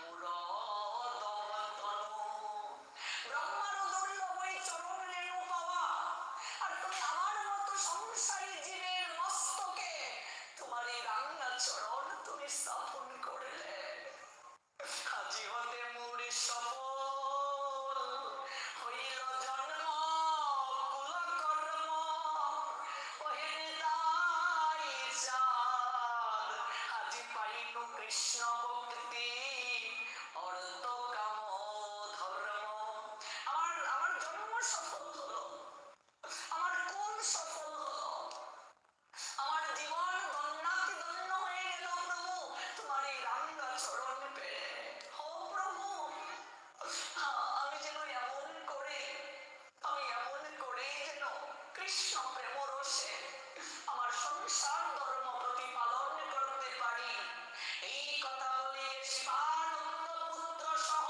মোর দম তনু। ব্রহ্মারও দুর্লভ ওই চরণ রেণু পাওয়া, আর তুমি আমার মতো সংসারী জীবের মস্তকে তোমার এই রাঙ্গা চরণ তুমি স্থাপন করলে। আজি হতে মোর সফল হইল জন্ম কুল কর্ম, ওহে নিতাই চাঁদ আজি পাইনু কৃষ্ণ ভক্তি অর্থ কাম ধর্ম। আমার জন্ম সফল হলো, আমার কুল সফল হলো, আমার জীবন ধন্যাতি ধন্য হয়ে গেল প্রভু তোমার এই রাঙ্গা চরণ পেয়ে। ও প্রভু, আমি যেন এমন করে, আমি এমন করেই যেন কৃষ্ণ প্রেম রসে আমার সংসার ধর্ম প্রতিপালন করতে পারি। এই কথা বলিয়ে শিবানন্দ পুত্র সহ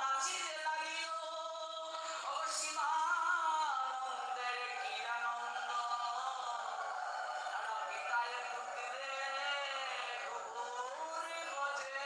নাচিতে লাগিল। ও শিবানন্দের কি আনন্দ, তারা পিতায় পুত্রে ঘুরে বজে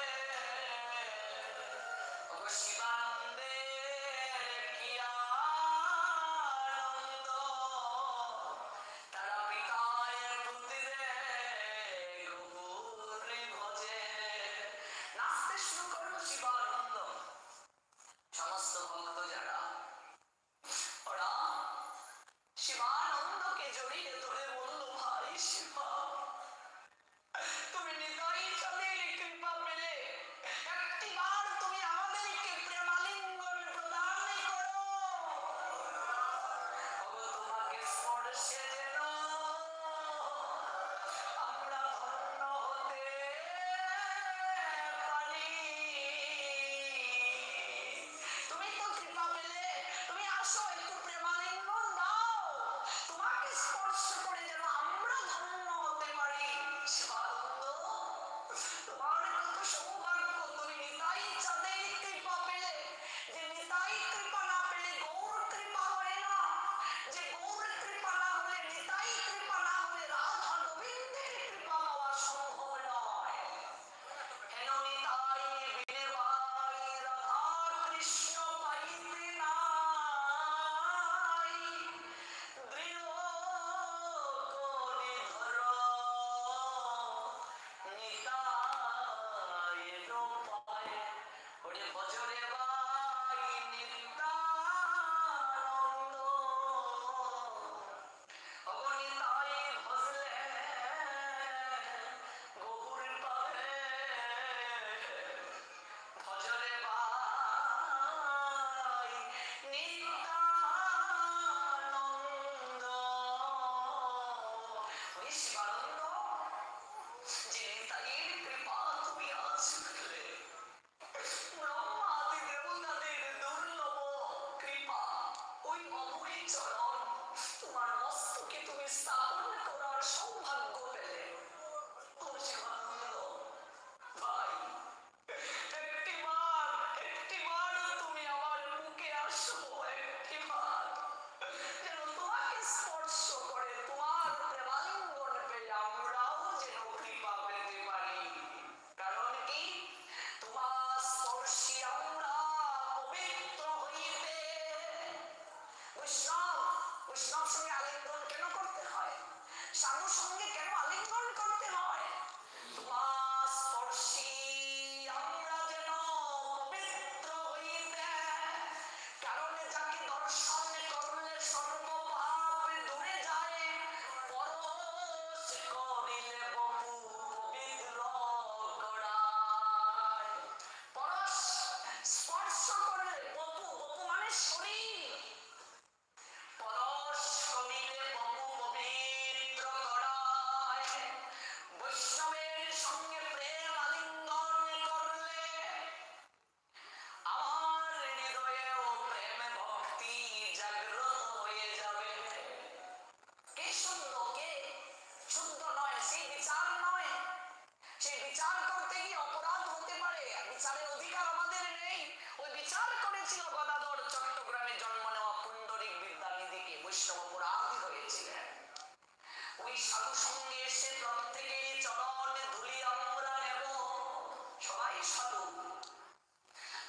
হয় সাধু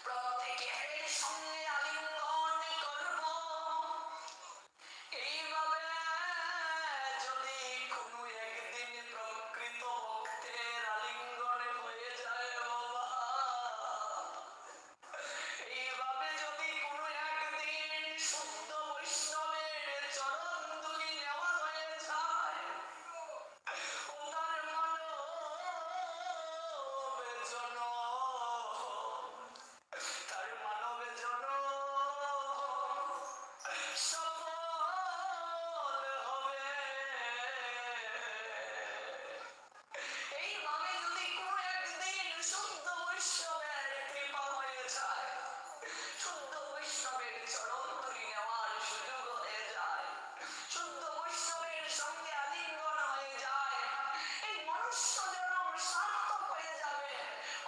প্রত্যেকের সঙ্গে আলিঙ্গন করব। এইভাবে যদি কোনো একদিন প্রকৃত ভক্তের আলিঙ্গনে হয়ে যায় বাবা, এইভাবে যদি কোনো একদিন শুদ্ধ বৈষ্ণবের চরণ দুলি নেওয়া হয়ে যায়, ওনার মানবে জন, তার মানবে জন সফল হবে। এইভাবে যদি কোনো একদিন শুদ্ধ বৈষ্ণবের কৃপা হয়ে যায়, শুদ্ধ বৈষ্ণবের চরণ ধরে নেওয়ার সুযোগ হয়ে যায়, শুদ্ধ বৈষ্ণবের সঙ্গে আলিঙ্গন হয়ে যায়, এই মনুষ্য জন্ম সার্থক হয়ে যাবে,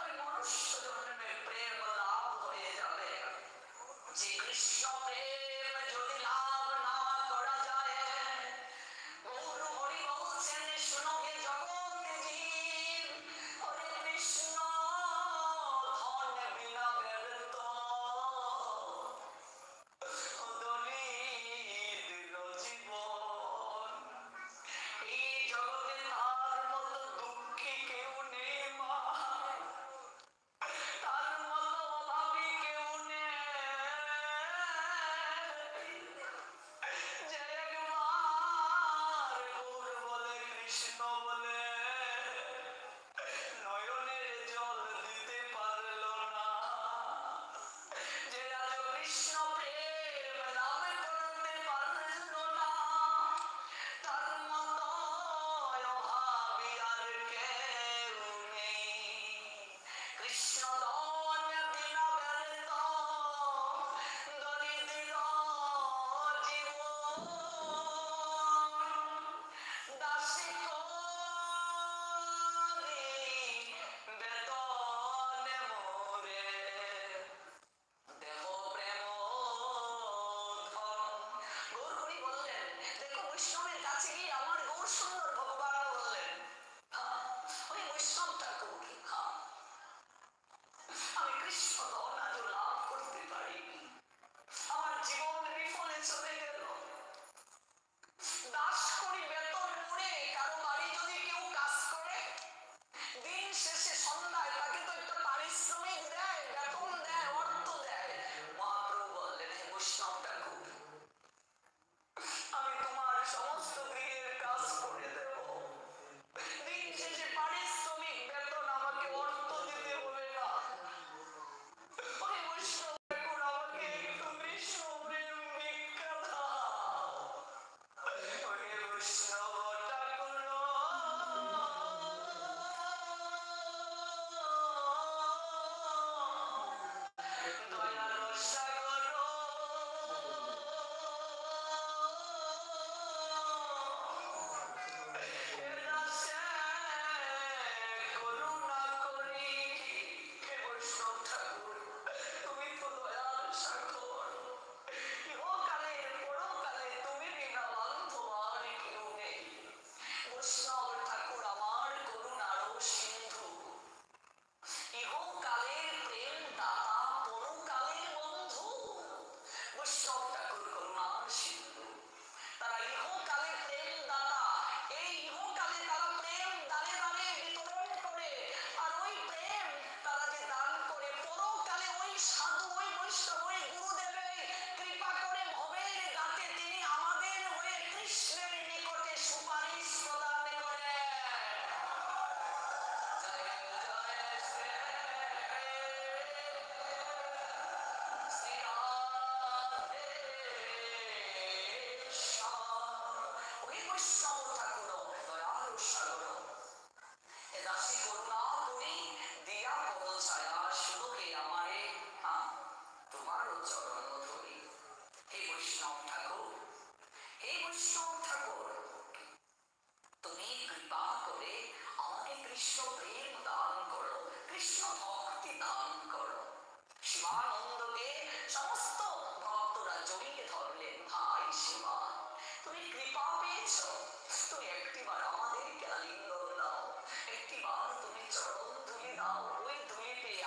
ওই মনুষ্য জন্মে প্রেম লাভ হয়ে যাবে। যে কৃষ্ণ প্রেম যদি লাভ না করা যায়, গৌর হরি বলছেন শুনো হে জগৎ জীব, হরে কৃষ্ণ ধন বিনা ব্যর্থ, দলিত জীবন। এই জগতে তার মতো দুঃখী কেউ নেই মা, তার মতো অভাবী কেউ নেই, যে একবার গৌর বলে কৃষ্ণ বলে নয়নের জল দিতে পারল না, যে আজ কৃষ্ণ প্রেম লাভ করতে পারল না, তার মতো অভাবী আর কেউ নেই। কৃষ্ণ ধন বিনা ব্যর্থ, দরিদ্র জীবন, দাসী করি বেতনে মোরে, দেহ প্রেম ধন। গৌর হরি বললেন, দেখো বৈষ্ণবের কাছে গিয়ে আমার গৌর সুন্দর ভগবান বললেন, হ্যাঁ ওই বৈষ্ণব ঠাকুর, হ্যাঁ আমি কৃষ্ণ ধন আজও লাভ করতে পারিনি, আমার জীবন বিফলে চলে গেল। দাস করি বেতন মুড়ে, কারো বাড়ি যদি কেউ কাজ করে দিন শেষে সন্ধ্যায় তাকে তো একটা পারিশ্রমিক দেয়, বেতন দেয়, অর্থ দেয়। মহাপ্রভু বললেন, হে বৈষ্ণব ঠাকুর, আমি তোমার সমস্ত গৃহের কাজ করে দেব, দিন শেষে পারিশ্রমিক বেতন আমাকে অর্থ দিতে হবে না। ওই বৈষ্ণব ঠাকুর আমাকে একটু কৃষ্ণ প্রেম ভিক্ষা দাও। ওই বৈষ্ণব ঠাকুর দয়ার সাগর, করুণা করি। হে বৈষ্ণব ঠাকুর, তুমি তো দয়ার সাগর, ইহকালে পরকালে তুমি বিনা বান্ধব আর কেউ নেই। বৈষ্ণব ঠাকুর আমার করুণার সিন্ধু, ইহকালের প্রেম দাতা, পরকালের বন্ধু। বৈষ্ণব ঠাকুর করুণার সিন্ধু, তারা ইহকালে প্রেম দাতা, এই ইহকালে তারা প্রেম দানে দানে বিতরণ করে, আর ওই প্রেম তারা যে দান করে পরকালে ওই সাধু, ওই বৈষ্ণব, ওই গুরুদেবে কৃপা করে ভবের গাতে তিনি আমাদের হয়ে কৃষ্ণের নিকটে সুপারিশ প্রদান করে। জয় জয় শ্রী রাধে শ্যাম। ওই বৈষ্ণব ঠাকুর দয়ালু সাগর, এ দাসী করুণা করি দিয়া পদ ছায়া, শুধুকে আমারে হ্যাঁ তোমারও চরণ ধরি। হে বৈষ্ণব ঠাকুর, হে বৈষ্ণব ঠাকুর, তুমি কৃপা করে আমাকে কৃষ্ণ প্রেম দান করো, কৃষ্ণ ভক্তি দান করো। শিবানন্দকে সমস্ত ভক্তরা জড়িয়ে ধরলেন, ভাই শিবা তুমি কৃপা পেয়েছ, তুমি একটিবার আমাদেরকে আলিঙ্গন দাও, একটিবার তুমি চরণ ধুলি দাও। ওই ধুলি পেয়ে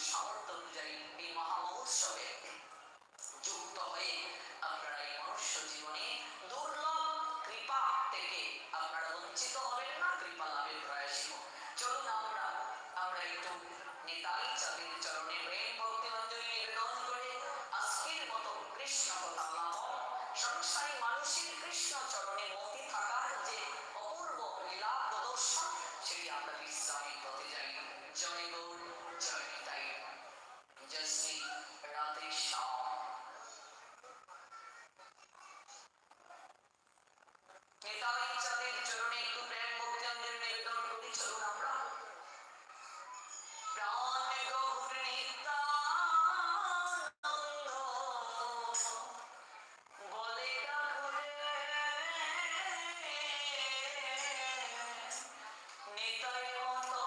সামর্থ্য অনুযায়ী এই মহামহোৎসবে যুক্ত হয়ে আপনারা এই মনুষ্য জীবনে দুর্লভ কৃপা থেকে আপনারা বঞ্চিত হবেন না, কৃপা লাভের প্রয়াসী হোক। চলুন আমরা একটু নিতাই চাঁদের চরণে প্রেম ভক্তি অঞ্জলি নিবেদন করে আজকের মতো কৃষ্ণ কথা লাভন সংসারী মানুষের কৃষ্ণ চরণে মতি থাকার যে অপূর্ব লীলা প্রদর্শন সেটি আমরা বিশ্রামের পথে যাই। জয় গৌর, জয় নিতাই, জয় শ্রী রাধে শ্যাম। নিতাই চাঁদের চরণে একটু প্রেম ভক্তি অঞ্জলি নিবেদন করি। চলুন আমরা প্রাণ গৌর নিত্যানন্দ বলে ডাকুরে, নিতাই মতো